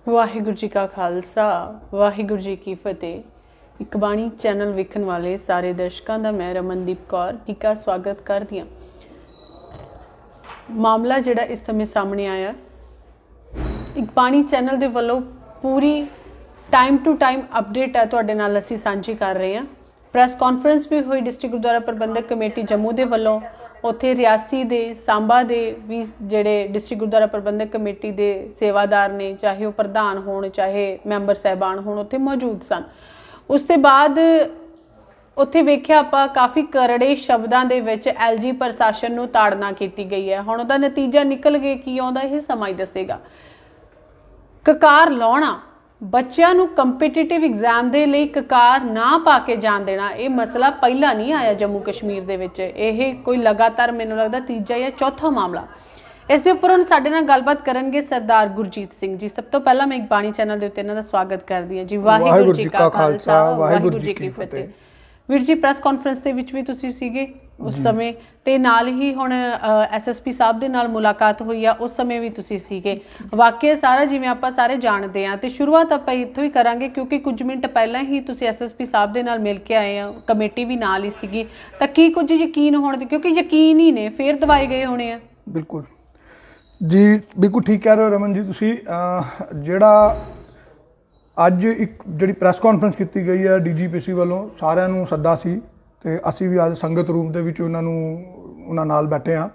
ਵਾਹਿਗੁਰੂ ਜੀ ਕਾ ਖਾਲਸਾ ਵਾਹਿਗੁਰੂ ਜੀ ਕੀ ਫਤਿਹ। ਇੱਕ ਬਾਣੀ ਚੈਨਲ ਵੇਖਣ ਵਾਲੇ ਸਾਰੇ ਦਰਸ਼ਕਾਂ ਦਾ ਮੈਂ ਰਮਨਦੀਪ ਕੌਰ ਨਿੱਘਾ ਸਵਾਗਤ ਕਰਦੀ ਹਾਂ। ਮਾਮਲਾ ਜਿਹੜਾ ਇਸ ਸਮੇਂ ਸਾਹਮਣੇ ਆਇਆ, ਇੱਕ ਬਾਣੀ ਚੈਨਲ ਦੇ ਵੱਲੋਂ ਪੂਰੀ ਟਾਈਮ ਟੂ ਟਾਈਮ ਅਪਡੇਟ ਹੈ ਤੁਹਾਡੇ ਨਾਲ ਅਸੀਂ ਸਾਂਝੀ ਕਰ ਰਹੇ ਹਾਂ। ਪ੍ਰੈਸ ਕਾਨਫਰੰਸ ਵੀ ਹੋਈ ਡਿਸਟ੍ਰਿਕਟ ਗੁਰਦੁਆਰਾ ਪ੍ਰਬੰਧਕ ਕਮੇਟੀ ਜੰਮੂ ਦੇ ਵੱਲੋਂ। ਉੱਥੇ ਰਿਆਸੀ ਦੇ ਸਾਂਬਾ ਦੇ ਵੀ ਜਿਹੜੇ ਡਿਸਟ੍ਰਿਕਟ ਗੁਰਦੁਆਰਾ ਪ੍ਰਬੰਧਕ ਕਮੇਟੀ ਦੇ ਸੇਵਾਦਾਰ ਨੇ, ਚਾਹੇ ਉਹ ਪ੍ਰਧਾਨ ਹੋਣ ਚਾਹੇ ਮੈਂਬਰ ਸਾਹਿਬਾਨ ਹੋਣ, ਉੱਥੇ ਮੌਜੂਦ ਸਨ। ਉਸ ਤੋਂ ਬਾਅਦ ਉੱਥੇ ਵੇਖਿਆ ਆਪਾਂ ਕਾਫੀ ਕਰੜੇ ਸ਼ਬਦਾਂ ਦੇ ਵਿੱਚ ਐਲਜੀ ਪ੍ਰਸ਼ਾਸਨ ਨੂੰ ਤਾੜਨਾ ਕੀਤੀ ਗਈ ਹੈ। ਹੁਣ ਉਹਦਾ ਨਤੀਜਾ ਨਿਕਲ ਕੇ ਕੀ ਆਉਂਦਾ ਇਹ ਸਮਾਂ ਹੀ ਦੱਸੇਗਾ। ਕਕਾਰ ਲਾਉਣਾ, ਬੱਚਿਆਂ ਨੂੰ ਕੰਪੀਟੀਟਿਵ ਐਗਜ਼ਾਮ ਦੇ ਲਈ ਕਕਾਰ ਨਾ ਪਾ ਕੇ ਜਾਣ ਦੇਣਾ, ਇਹ ਮਸਲਾ ਪਹਿਲਾਂ ਨਹੀਂ ਆਇਆ ਜੰਮੂ ਕਸ਼ਮੀਰ ਦੇ ਵਿੱਚ। ਇਹ ਕੋਈ ਲਗਾਤਾਰ ਮੈਨੂੰ ਲੱਗਦਾ ਤੀਜਾ ਜਾਂ ਚੌਥਾ ਮਾਮਲਾ। ਇਸ ਦੇ ਉੱਪਰ ਹੁਣ ਸਾਡੇ ਨਾਲ ਗੱਲਬਾਤ ਕਰਨਗੇ ਸਰਦਾਰ ਗੁਰਜੀਤ ਸਿੰਘ ਜੀ। ਸਭ ਤੋਂ ਪਹਿਲਾਂ ਮੈਂ ਇੱਕ ਬਾਣੀ ਚੈਨਲ ਦੇ ਉੱਤੇ ਇਹਨਾਂ ਦਾ ਸਵਾਗਤ ਕਰਦੀ ਹਾਂ ਜੀ। ਵਾਹਿਗੁਰੂ ਜੀ ਕਾ ਖਾਲਸਾ ਵਾਹਿਗੁਰੂ ਜੀ ਕੀ ਫਤਿਹ। ਵੀਰ ਜੀ, ਪ੍ਰੈਸ ਕਾਨਫਰੰਸ ਦੇ ਵਿੱਚ ਵੀ ਤੁਸੀਂ ਸੀਗੇ ਉਸ ਸਮੇਂ, ਤੇ ਨਾਲ ਹੀ ਹੁਣ ਐਸਐਸਪੀ ਸਾਹਿਬ ਦੇ ਨਾਲ ਮੁਲਾਕਾਤ ਹੋਈ ਆ, ਉਸ ਸਮੇਂ ਵੀ ਤੁਸੀਂ ਸੀਗੇ। ਵਾਕਿਆ ਸਾਰਾ ਜਿਵੇਂ ਆਪਾਂ ਸਾਰੇ ਜਾਣਦੇ ਹਾਂ, ਤੇ ਸ਼ੁਰੂਆਤ ਆਪਾਂ ਇੱਥੋਂ ਹੀ ਕਰਾਂਗੇ ਕਿਉਂਕਿ ਕੁਝ ਮਿੰਟ ਪਹਿਲਾਂ ਹੀ ਤੁਸੀਂ ਐਸਐਸਪੀ ਸਾਹਿਬ ਦੇ ਨਾਲ ਮਿਲ ਕੇ ਆਏ ਆ, ਕਮੇਟੀ ਵੀ ਨਾਲ ਹੀ ਸੀਗੀ। ਤਾਂ ਕੀ ਕੁਝ ਯਕੀਨ ਹੋਣ ਦੀ, ਕਿਉਂਕਿ ਯਕੀਨ ਹੀ ਨੇ ਫੇਰ ਦਵਾਏ ਗਏ ਹੋਣੇ ਆ। ਬਿਲਕੁਲ ਜੀ, ਬਿਲਕੁਲ ਠੀਕ ਕਹਿ ਰਹੇ ਹੋ ਰਮਨ ਜੀ ਤੁਸੀਂ। ਜਿਹੜਾ ਅੱਜ ਇੱਕ ਜਿਹੜੀ ਪ੍ਰੈਸ ਕਾਨਫਰੰਸ ਕੀਤੀ ਗਈ ਹੈ ਡੀਜੀਪੀਸੀ ਵੱਲੋਂ, ਸਾਰਿਆਂ ਨੂੰ ਸੱਦਾ ਸੀ ਤੇ ਅਸੀਂ ਵੀ ਅੱਜ ਸੰਗਤ ਰੂਮ ਦੇ ਵਿੱਚ ਉਹਨਾਂ ਨਾਲ ਬੈਠੇ ਹਾਂ।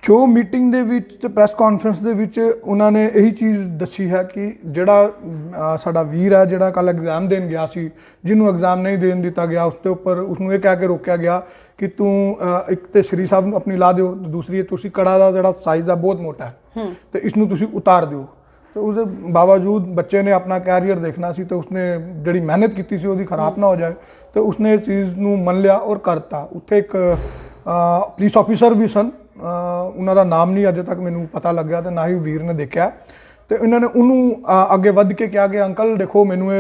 ਜੋ ਮੀਟਿੰਗ ਦੇ ਵਿੱਚ ਤੇ ਪ੍ਰੈਸ ਕਾਨਫਰੰਸ ਦੇ ਵਿੱਚ ਉਹਨਾਂ ਨੇ ਇਹੀ ਚੀਜ਼ ਦੱਸੀ ਹੈ ਕਿ ਜਿਹੜਾ ਸਾਡਾ ਵੀਰ ਹੈ, ਜਿਹੜਾ ਕੱਲ੍ਹ ਐਗਜ਼ਾਮ ਦੇਣ ਗਿਆ ਸੀ, ਜਿਹਨੂੰ ਐਗਜ਼ਾਮ ਨਹੀਂ ਦੇਣ ਦਿੱਤਾ ਗਿਆ, ਉਸ ਦੇ ਉੱਪਰ ਉਸਨੂੰ ਇਹ ਕਹਿ ਕੇ ਰੋਕਿਆ ਗਿਆ ਕਿ ਤੂੰ ਇੱਕ ਤੇ ਸ਼੍ਰੀ ਸਾਹਿਬ ਨੂੰ ਆਪਣੀ ਲਾ ਦਿਓ, ਦੂਸਰੀ ਤੁਸੀਂ ਕੜਾ ਦਾ ਜਿਹੜਾ ਸਾਈਜ਼ ਆ ਬਹੁਤ ਮੋਟਾ ਹੈ ਤੇ ਇਸ ਨੂੰ ਤੁਸੀਂ ਉਤਾਰ ਦਿਓ। ਤੇ ਉਸਦੇ ਬਾਵਜੂਦ ਬੱਚੇ ਨੇ ਆਪਣਾ ਕੈਰੀਅਰ ਦੇਖਣਾ ਸੀ ਤੇ ਉਸਨੇ ਜਿਹੜੀ ਮਿਹਨਤ ਕੀਤੀ ਸੀ ਉਹਦੀ ਖਰਾਬ ਨਾ ਹੋ ਜਾਏ, ਤੇ ਉਸਨੇ ਇਸ ਚੀਜ਼ ਨੂੰ ਮੰਨ ਲਿਆ ਔਰ ਕਰਤਾ। ਉੱਥੇ ਇੱਕ ਪੁਲਿਸ ਆਫੀਸਰ ਵੀ ਸਨ, ਉਹਨਾਂ ਦਾ ਨਾਮ ਨਹੀਂ ਅਜੇ ਤੱਕ ਮੈਨੂੰ ਪਤਾ ਲੱਗਿਆ ਤੇ ਨਾ ਹੀ ਵੀਰ ਨੇ ਦੇਖਿਆ, ਤੇ ਇਹਨਾਂ ਨੇ ਉਹਨੂੰ ਅੱਗੇ ਵੱਧ ਕੇ ਕਿਹਾ ਕਿ ਅੰਕਲ ਦੇਖੋ ਮੈਨੂੰ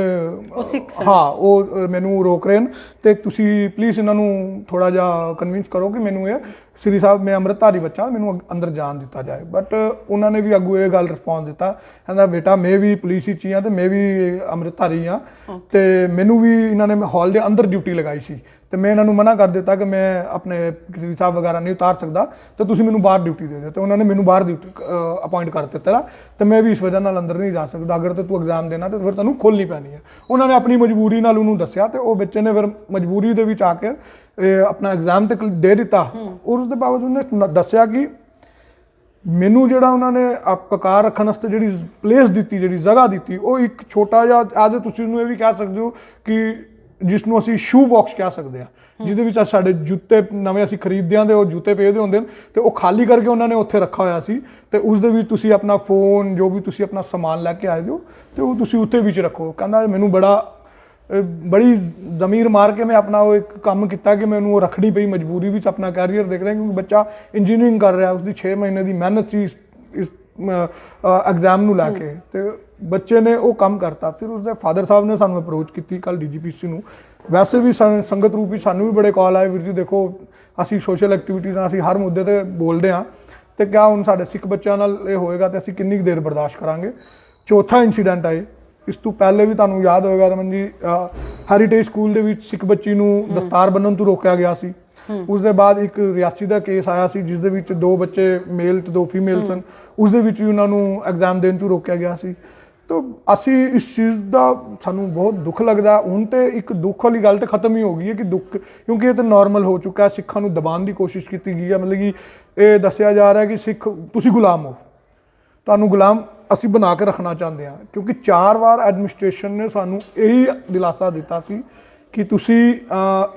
ਉਹ ਮੈਨੂੰ ਰੋਕ ਰਹੇ ਨੇ ਤੇ ਤੁਸੀਂ ਪਲੀਜ਼ ਇਹਨਾਂ ਨੂੰ ਥੋੜ੍ਹਾ ਜਿਹਾ ਕਨਵਿੰਸ ਕਰੋ ਕਿ ਮੈਨੂੰ ਇਹ ਸ਼੍ਰੀ ਸਾਹਿਬ ਮੈਂ ਅੰਮ੍ਰਿਤਧਾਰੀ ਬੱਚਾ, ਮੈਨੂੰ ਅੰਦਰ ਜਾਣ ਦਿੱਤਾ ਜਾਏ। ਬਟ ਉਹਨਾਂ ਨੇ ਵੀ ਅੱਗੋਂ ਇਹ ਗੱਲ ਰਿਸਪੌਂਸ ਦਿੱਤਾ, ਕਹਿੰਦਾ ਬੇਟਾ ਮੈਂ ਵੀ ਪੁਲਿਸ ਵਿੱਚ ਹੀ ਹਾਂ ਤੇ ਮੈਂ ਵੀ ਅੰਮ੍ਰਿਤਧਾਰੀ ਹਾਂ, ਤੇ ਮੈਨੂੰ ਵੀ ਇਹਨਾਂ ਨੇ ਹਾਲ ਦੇ ਅੰਦਰ ਡਿਊਟੀ ਲਗਾਈ ਸੀ ਤੇ ਮੈਂ ਇਹਨਾਂ ਨੂੰ ਮਨਾ ਕਰ ਦਿੱਤਾ ਕਿ ਮੈਂ ਆਪਣੇ ਸ਼੍ਰੀ ਸਾਹਿਬ ਵਗੈਰਾ ਨਹੀਂ ਉਤਾਰ ਸਕਦਾ ਤੇ ਤੁਸੀਂ ਮੈਨੂੰ ਬਾਹਰ ਡਿਊਟੀ ਦੇ ਦਿਓ, ਤੇ ਉਹਨਾਂ ਨੇ ਮੈਨੂੰ ਬਾਹਰ ਡਿਊਟੀ ਅਪਾਇੰਟ ਕਰ ਦਿੱਤਾ ਤੇ ਮੈਂ ਵੀ ਇਸ ਵਜ੍ਹਾ ਨਾਲ ਅੰਦਰ ਨਹੀਂ ਜਾ ਸਕਦਾ। ਅਗਰ ਤੇ ਤੂੰ ਐਗਜ਼ਾਮ ਦੇਣਾ ਤੇ ਫਿਰ ਤੈਨੂੰ ਖੋਲ੍ਹਣੀ ਪੈਣੀ ਹੈ। ਉਹਨਾਂ ਨੇ ਆਪਣੀ ਮਜਬੂਰੀ ਨਾਲ ਉਹਨੂੰ ਦੱਸਿਆ ਤੇ ਉਹ ਬੱਚੇ ਨੇ ਫਿਰ ਮਜਬੂਰੀ ਦੇ ਵਿੱਚ ਆ ਕੇ ਆਪਣਾ ਐਗਜ਼ਾਮ ਤੇ ਦੇ ਦਿੱਤਾ। ਔਰ ਉਸ ਦੇ ਬਾਵਜੂਦ ਉਹਨੇ ਦੱਸਿਆ ਕਿ ਮੈਨੂੰ ਜਿਹੜਾ ਉਹਨਾਂ ਨੇ ਕਕਾਰ ਰੱਖਣ ਵਾਸਤੇ ਜਿਹੜੀ ਪਲੇਸ ਦਿੱਤੀ, ਜਿਹੜੀ ਜਗ੍ਹਾ ਦਿੱਤੀ, ਉਹ ਇੱਕ ਛੋਟਾ ਜਿਹਾ ਅੱਜ ਤੁਸੀਂ ਉਹਨੂੰ ਇਹ ਵੀ ਕਹਿ ਸਕਦੇ ਹੋ ਕਿ ਜਿਸ ਨੂੰ ਅਸੀਂ ਸ਼ੂ ਬਾਕਸ ਕਹਿ ਸਕਦੇ ਹਾਂ, ਜਿਹਦੇ ਵਿੱਚ ਸਾਡੇ ਜੁੱਤੇ ਨਵੇਂ ਅਸੀਂ ਖਰੀਦਦੇ ਹਾਂ ਤੇ ਉਹ ਜੁੱਤੇ ਪਏ ਹੁੰਦੇ ਨੇ, ਤੇ ਉਹ ਖਾਲੀ ਕਰਕੇ ਉਹਨਾਂ ਨੇ ਉੱਥੇ ਰੱਖਾ ਹੋਇਆ ਸੀ ਤੇ ਉਸ ਦੇ ਵਿੱਚ ਤੁਸੀਂ ਆਪਣਾ ਫੋਨ, ਜੋ ਵੀ ਤੁਸੀਂ ਆਪਣਾ ਸਮਾਨ ਲੈ ਕੇ ਆਏ ਹੋ ਤੇ ਉਹ ਤੁਸੀਂ ਉੱਥੇ ਵਿੱਚ ਰੱਖੋ। ਕਹਿੰਦਾ ਮੈਨੂੰ ਬੜੀ ਜ਼ਮੀਰ ਮਾਰ ਕੇ ਮੈਂ ਆਪਣਾ ਉਹ ਇੱਕ ਕੰਮ ਕੀਤਾ ਕਿ ਮੈਨੂੰ ਉਹ ਰੱਖਣੀ ਪਈ ਮਜਬੂਰੀ ਵਿੱਚ ਆਪਣਾ ਕੈਰੀਅਰ ਦੇਖ ਰਿਹਾ, ਕਿਉਂਕਿ ਬੱਚਾ ਇੰਜੀਨੀਅਰਿੰਗ ਕਰ ਰਿਹਾ, ਉਸਦੀ 6 ਮਹੀਨੇ ਦੀ ਮਿਹਨਤ ਸੀ ਇਸ ਐਗਜ਼ਾਮ ਨੂੰ ਲੈ ਕੇ, ਤੇ ਬੱਚੇ ਨੇ ਉਹ ਕੰਮ ਕਰਤਾ। ਫਿਰ ਉਸਦੇ ਫਾਦਰ ਸਾਹਿਬ ਨੇ ਸਾਨੂੰ ਅਪਰੋਚ ਕੀਤੀ ਕੱਲ੍ਹ ਡੀਜੀਪੀਸੀ ਨੂੰ। ਵੈਸੇ ਵੀ ਸੰਗਤ ਰੂਪ ਵਿੱਚ ਸਾਨੂੰ ਵੀ ਬੜੇ ਕਾਲ ਆਏ, ਵੀਰ ਜੀ ਦੇਖੋ ਅਸੀਂ ਸੋਸ਼ਲ ਐਕਟੀਵਿਟੀਜ਼ਾਂ ਅਸੀਂ ਹਰ ਮੁੱਦੇ 'ਤੇ ਬੋਲਦੇ ਹਾਂ, ਤੇ ਕਿਆ ਹੁਣ ਸਾਡੇ ਸਿੱਖ ਬੱਚਿਆਂ ਨਾਲ ਇਹ ਹੋਏਗਾ ਤੇ ਅਸੀਂ ਕਿੰਨੀ ਕੁ ਦੇਰ ਬਰਦਾਸ਼ਤ ਕਰਾਂਗੇ। ਚੌਥਾ ਇੰਸੀਡੈਂਟ ਆਏ, ਇਸ ਤੋਂ ਪਹਿਲੇ ਵੀ ਤੁਹਾਨੂੰ ਯਾਦ ਹੋਏਗਾ ਰਮਨ ਜੀ, ਹੈਰੀਟੇਜ ਸਕੂਲ ਦੇ ਵਿੱਚ ਸਿੱਖ ਬੱਚੀ ਨੂੰ ਦਸਤਾਰ ਬੰਨ੍ਹਣ ਤੋਂ ਰੋਕਿਆ ਗਿਆ ਸੀ। ਉਸ ਦੇ ਬਾਅਦ ਇੱਕ ਰਿਆਸੀ ਦਾ ਕੇਸ ਆਇਆ ਸੀ ਜਿਸ ਦੇ ਵਿੱਚ 2 ਬੱਚੇ ਮੇਲ ਤੇ 2 ਫੀਮੇਲ ਸਨ, ਉਸ ਦੇ ਵਿੱਚ ਵੀ ਉਹਨਾਂ ਨੂੰ ਐਗਜ਼ਾਮ ਦੇਣ ਤੋਂ ਰੋਕਿਆ ਗਿਆ ਸੀ। ਤਾਂ ਅਸੀਂ ਇਸ ਚੀਜ਼ ਦਾ ਸਾਨੂੰ ਬਹੁਤ ਦੁੱਖ ਲੱਗਦਾ। ਹੁਣ ਤੇ ਇੱਕ ਦੁੱਖ ਵਾਲੀ ਗੱਲ ਤਾਂ ਖਤਮ ਹੀ ਹੋ ਗਈ ਹੈ ਕਿ ਦੁੱਖ, ਕਿਉਂਕਿ ਇਹ ਤਾਂ ਨਾਰਮਲ ਹੋ ਚੁੱਕਾ ਹੈ। ਸਿੱਖਾਂ ਨੂੰ ਦਬਾਉਣ ਦੀ ਕੋਸ਼ਿਸ਼ ਕੀਤੀ ਗਈ ਹੈ, ਮਤਲਬ ਕਿ ਇਹ ਦੱਸਿਆ ਜਾ ਰਿਹਾ ਕਿ ਸਿੱਖ ਤੁਸੀਂ ਗੁਲਾਮ ਹੋ, ਤੁਹਾਨੂੰ ਗੁਲਾਮ ਅਸੀਂ ਬਣਾ ਕੇ ਰੱਖਣਾ ਚਾਹੁੰਦੇ ਹਾਂ। ਕਿਉਂਕਿ 4 ਵਾਰ ਐਡਮਿਨਿਸਟ੍ਰੇਸ਼ਨ ਨੇ ਸਾਨੂੰ ਇਹੀ ਦਿਲਾਸਾ ਦਿੱਤਾ ਸੀ ਕਿ ਤੁਸੀਂ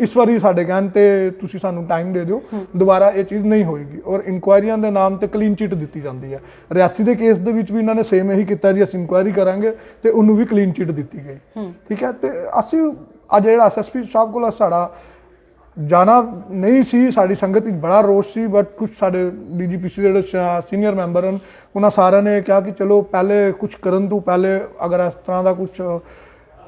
ਇਸ ਵਾਰੀ ਸਾਡੇ ਕਹਿਣ 'ਤੇ ਤੁਸੀਂ ਸਾਨੂੰ ਟਾਈਮ ਦੇ ਦਿਓ, ਦੁਬਾਰਾ ਇਹ ਚੀਜ਼ ਨਹੀਂ ਹੋਏਗੀ। ਔਰ ਇਨਕੁਆਇਰੀਆਂ ਦੇ ਨਾਮ 'ਤੇ ਕਲੀਨ ਚਿੱਟ ਦਿੱਤੀ ਜਾਂਦੀ ਹੈ। ਰਿਆਸੀ ਦੇ ਕੇਸ ਦੇ ਵਿੱਚ ਵੀ ਇਹਨਾਂ ਨੇ ਸੇਮ ਇਹੀ ਕੀਤਾ ਜੀ, ਅਸੀਂ ਇਨਕੁਆਇਰੀ ਕਰਾਂਗੇ ਤੇ ਉਹਨੂੰ ਵੀ ਕਲੀਨ ਚਿੱਟ ਦਿੱਤੀ ਗਈ। ਠੀਕ ਹੈ, ਤੇ ਅਸੀਂ ਅੱਜ ਜਿਹੜਾ ਐਸਐਸਪੀ ਸਾਹਿਬ ਕੋਲ ਸਾਡਾ ਜਾਣਾ ਨਹੀਂ ਸੀ, ਸਾਡੀ ਸੰਗਤ ਵਿੱਚ ਬੜਾ ਰੋਸ਼ ਸੀ, ਬਟ ਕੁਝ ਸਾਡੇ ਡੀਜੀਪੀਸੀ ਜਿਹੜੇ ਸੀਨੀਅਰ ਮੈਂਬਰ ਹਨ ਉਹਨਾਂ ਸਾਰਿਆਂ ਨੇ ਕਿਹਾ ਕਿ ਚਲੋ ਪਹਿਲੇ ਕੁਝ ਕਰਨ ਤੋਂ ਪਹਿਲੇ ਅਗਰ ਇਸ ਤਰ੍ਹਾਂ ਦਾ ਕੁਝ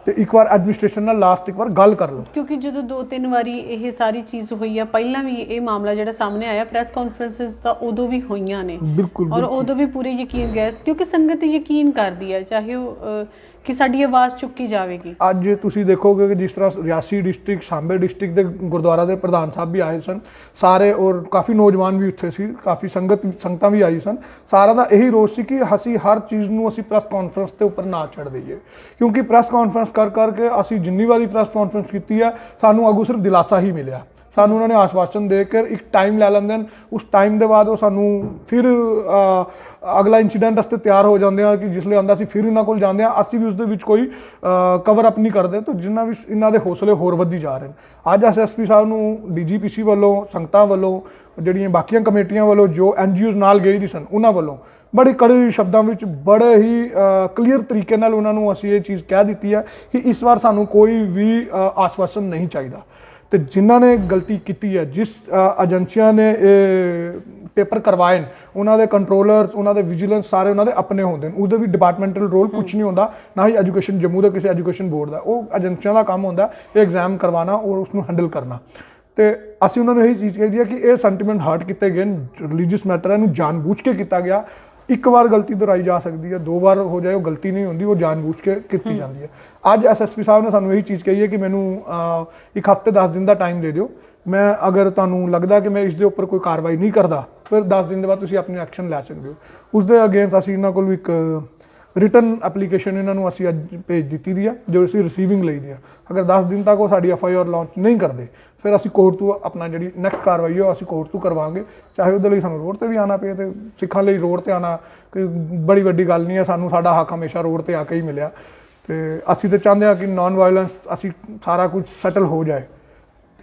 ਤੇ ਇੱਕ ਵਾਰ ਐਡਮਿਨਿਸਟ੍ਰੇਸ਼ਨ ਨਾਲ ਲਾਸਟ ਇੱਕ ਵਾਰ ਗੱਲ ਕਰ ਲਓ। ਕਿਉਂਕਿ ਜਦੋਂ 2-3 ਵਾਰੀ ਇਹ ਸਾਰੀ ਚੀਜ਼ ਹੋਈ ਆ, ਪਹਿਲਾਂ ਵੀ ਇਹ ਮਾਮਲਾ ਜਿਹੜਾ ਸਾਹਮਣੇ ਆਇਆ, ਪ੍ਰੈਸ ਕਾਨਫਰੰਸਿਸ ਤਾਂ ਉਦੋਂ ਵੀ ਹੋਈਆਂ ਨੇ ਬਿਲਕੁਲ ਔਰ ਉਦੋਂ ਵੀ ਪੂਰੇ ਯਕੀਨ ਗਏ, ਕਿਉਂਕਿ ਸੰਗਤ ਯਕੀਨ ਕਰਦੀ ਹੈ, ਚਾਹੇ ਉਹ ਕਿ ਸਾਡੀ ਆਵਾਜ਼ ਚੁੱਕੀ ਜਾਵੇਗੀ। ਅੱਜ ਤੁਸੀਂ ਦੇਖੋਗੇ ਕਿ ਜਿਸ ਤਰ੍ਹਾਂ ਰਿਆਸੀ ਡਿਸਟ੍ਰਿਕਟ, ਸਾਂਬੇ ਡਿਸਟ੍ਰਿਕਟ ਦੇ ਗੁਰਦੁਆਰਾ ਦੇ ਪ੍ਰਧਾਨ ਸਾਹਿਬ ਵੀ ਆਏ ਸਨ ਸਾਰੇ, ਔਰ ਕਾਫੀ ਨੌਜਵਾਨ ਵੀ ਉੱਥੇ ਸੀ, ਕਾਫੀ ਸੰਗਤਾਂ ਵੀ ਆਈ ਸਨ। ਸਾਰਿਆਂ ਦਾ ਇਹੀ ਰੋਸ ਸੀ ਕਿ ਅਸੀਂ ਹਰ ਚੀਜ਼ ਨੂੰ ਅਸੀਂ ਪ੍ਰੈਸ ਕਾਨਫਰੰਸ ਦੇ ਉੱਪਰ ਨਾ ਛੱਡ ਦਈਏ, ਕਿਉਂਕਿ ਪ੍ਰੈਸ ਕਾਨਫਰੰਸ ਕਰਕੇ ਅਸੀਂ ਜਿੰਨੀ ਵਾਰੀ ਪ੍ਰੈਸ ਕਾਨਫਰੰਸ ਕੀਤੀ ਹੈ ਸਾਨੂੰ ਅੱਗੋਂ ਸਿਰਫ ਦਿਲਾਸਾ ਹੀ ਮਿਲਿਆ। ਸਾਨੂੰ ਉਹਨਾਂ ਨੇ ਆਸ਼ਵਾਸਨ ਦੇ ਕੇ ਇੱਕ ਟਾਈਮ ਲੈ ਲੈਂਦੇ ਹਨ, ਉਸ ਟਾਈਮ ਦੇ ਬਾਅਦ ਉਹ ਸਾਨੂੰ ਫਿਰ ਅਗਲਾ ਇੰਸੀਡੈਂਟ ਵਾਸਤੇ ਤਿਆਰ ਹੋ ਜਾਂਦੇ ਆ ਕਿ ਜਿਸ ਲਈ ਆਉਂਦਾ ਅਸੀਂ ਫਿਰ ਇਹਨਾਂ ਕੋਲ ਜਾਂਦੇ ਆ, ਅਸੀਂ ਵੀ ਉਸ ਦੇ ਵਿੱਚ ਕੋਈ ਕਵਰ ਅਪ ਨਹੀਂ ਕਰਦੇ, ਤਾਂ ਜਿੰਨਾ ਵੀ ਇਹਨਾਂ ਦੇ ਹੌਸਲੇ ਹੋਰ ਵਧੀ ਜਾ ਰਹੇ ਨੇ। ਅੱਜ ਐਸਐਸਪੀ ਸਾਹਿਬ ਨੂੰ ਡੀਜੀਪੀਸੀ ਵੱਲੋਂ, ਸੰਗਤਾਂ ਵੱਲੋਂ, ਜਿਹੜੀਆਂ ਬਾਕੀਆਂ ਕਮੇਟੀਆਂ ਵੱਲੋਂ, ਜੋ ਐਨਜੀਓਜ਼ ਨਾਲ ਗਈ ਦੀ ਸਨ ਉਹਨਾਂ ਵੱਲੋਂ ਬੜੇ ਕੜੇ ਸ਼ਬਦਾਂ ਵਿੱਚ ਬੜੇ ਹੀ ਕਲੀਅਰ ਤਰੀਕੇ ਨਾਲ ਉਹਨਾਂ ਨੂੰ ਅਸੀਂ ਇਹ ਚੀਜ਼ ਕਹਿ ਦਿੱਤੀ ਹੈ ਕਿ ਇਸ ਵਾਰ ਸਾਨੂੰ ਕੋਈ ਵੀ ਆਸ਼ਵਾਸਨ ਨਹੀਂ ਚਾਹੀਦਾ। ਤੇ ਜਿਨ੍ਹਾਂ ਨੇ ਗਲਤੀ ਕੀਤੀ ਹੈ, ਜਿਸ ਏਜੰਸੀਆਂ ਨੇ ਇਹ ਪੇਪਰ ਕਰਵਾਏ ਨੇ, ਉਹਨਾਂ ਦੇ ਕੰਟਰੋਲਰਸ, ਉਹਨਾਂ ਦੇ ਵਿਜੀਲੈਂਸ ਸਾਰੇ ਉਹਨਾਂ ਦੇ ਆਪਣੇ ਹੁੰਦੇ ਨੇ, ਉਹਦੇ ਵੀ ਡਿਪਾਰਟਮੈਂਟਲ ਰੋਲ ਕੁਝ ਨਹੀਂ ਹੁੰਦਾ, ਨਾ ਹੀ ਐਜੂਕੇਸ਼ਨ ਜੰਮੂ ਦਾ ਕਿਸੇ ਐਜੂਕੇਸ਼ਨ ਬੋਰਡ ਦਾ। ਉਹ ਏਜੰਸੀਆਂ ਦਾ ਕੰਮ ਹੁੰਦਾ ਇਹ ਐਗਜ਼ਾਮ ਕਰਵਾਉਣਾ ਔਰ ਉਸਨੂੰ ਹੈਂਡਲ ਕਰਨਾ। ਤੇ ਅਸੀਂ ਉਹਨਾਂ ਨੂੰ ਇਹੀ ਚੀਜ਼ ਕਹੀ ਹੈ ਕਿ ਇਹ ਸੈਂਟੀਮੈਂਟ ਹਰਟ ਕੀਤੇ ਗਏ, ਰਿਲੀਜੀਅਸ ਮੈਟਰ ਇਹਨੂੰ ਜਾਣਬੁੱਝ ਕੇ ਕੀਤਾ ਗਿਆ। ਇੱਕ ਵਾਰ ਗਲਤੀ ਦੁਹਰਾਈ ਜਾ ਸਕਦੀ ਹੈ, 2 ਵਾਰ ਹੋ ਜਾਏ ਉਹ ਗਲਤੀ ਨਹੀਂ ਹੁੰਦੀ, ਉਹ ਜਾਣਬੁੱਝ ਕੇ ਕੀਤੀ ਜਾਂਦੀ ਹੈ। ਅੱਜ ਐਸਐਸਪੀ ਸਾਹਿਬ ਨੇ ਸਾਨੂੰ ਇਹੀ ਚੀਜ਼ ਕਹੀ ਹੈ ਕਿ ਮੈਨੂੰ ਇੱਕ ਹਫ਼ਤੇ 10 ਦਿਨ ਦਾ ਟਾਈਮ ਦੇ ਦਿਓ, ਮੈਂ ਅਗਰ ਤੁਹਾਨੂੰ ਲੱਗਦਾ ਕਿ ਮੈਂ ਇਸ ਦੇ ਉੱਪਰ ਕੋਈ ਕਾਰਵਾਈ ਨਹੀਂ ਕਰਦਾ ਫਿਰ 10 ਦਿਨ ਦੇ ਬਾਅਦ ਤੁਸੀਂ ਆਪਣੀ ਐਕਸ਼ਨ ਲੈ ਸਕਦੇ ਹੋ। ਉਸ ਦੇ ਅਗੇਂਸਟ ਅਸੀਂ ਇਹਨਾਂ ਕੋਲ ਇੱਕ ਰਿਟਨ ਐਪਲੀਕੇਸ਼ਨ ਇਹਨਾਂ ਨੂੰ ਅਸੀਂ ਅੱਜ ਭੇਜ ਦਿੱਤੀ ਦੀ ਆ, ਜੋ ਅਸੀਂ ਰਿਸੀਵਿੰਗ ਲਈ ਦੀ ਆ। ਅਗਰ 10 ਦਿਨ ਤੱਕ ਉਹ ਸਾਡੀ FIR ਲਾਂਚ ਨਹੀਂ ਕਰਦੇ ਫਿਰ ਅਸੀਂ ਕੋਰਟ ਤੋਂ ਆਪਣਾ ਜਿਹੜੀ ਨੈਕਸਟ ਕਾਰਵਾਈ ਉਹ ਅਸੀਂ ਕੋਰਟ ਤੋਂ ਕਰਵਾਵਾਂਗੇ, ਚਾਹੇ ਉਹਦੇ ਲਈ ਸਾਨੂੰ ਰੋਡ ਤੇ ਵੀ ਆਉਣਾ ਪਏ। ਤੇ ਸਿੱਖਾਂ ਲਈ ਰੋਡ ਤੇ ਆਉਣਾ ਕੋਈ ਬੜੀ ਵੱਡੀ ਗੱਲ ਨਹੀਂ ਹੈ, ਸਾਨੂੰ ਸਾਡਾ ਹੱਕ ਹਮੇਸ਼ਾ ਰੋਡ ਤੇ ਆ ਕੇ ਹੀ ਮਿਲਿਆ। ਤੇ ਅਸੀਂ ਤਾਂ ਚਾਹੁੰਦੇ ਹਾਂ ਕਿ ਨਾਨ ਵਾਇਲੈਂਸ ਅਸੀਂ ਸਾਰਾ ਕੁਝ ਸੈਟਲ ਹੋ ਜਾਏ,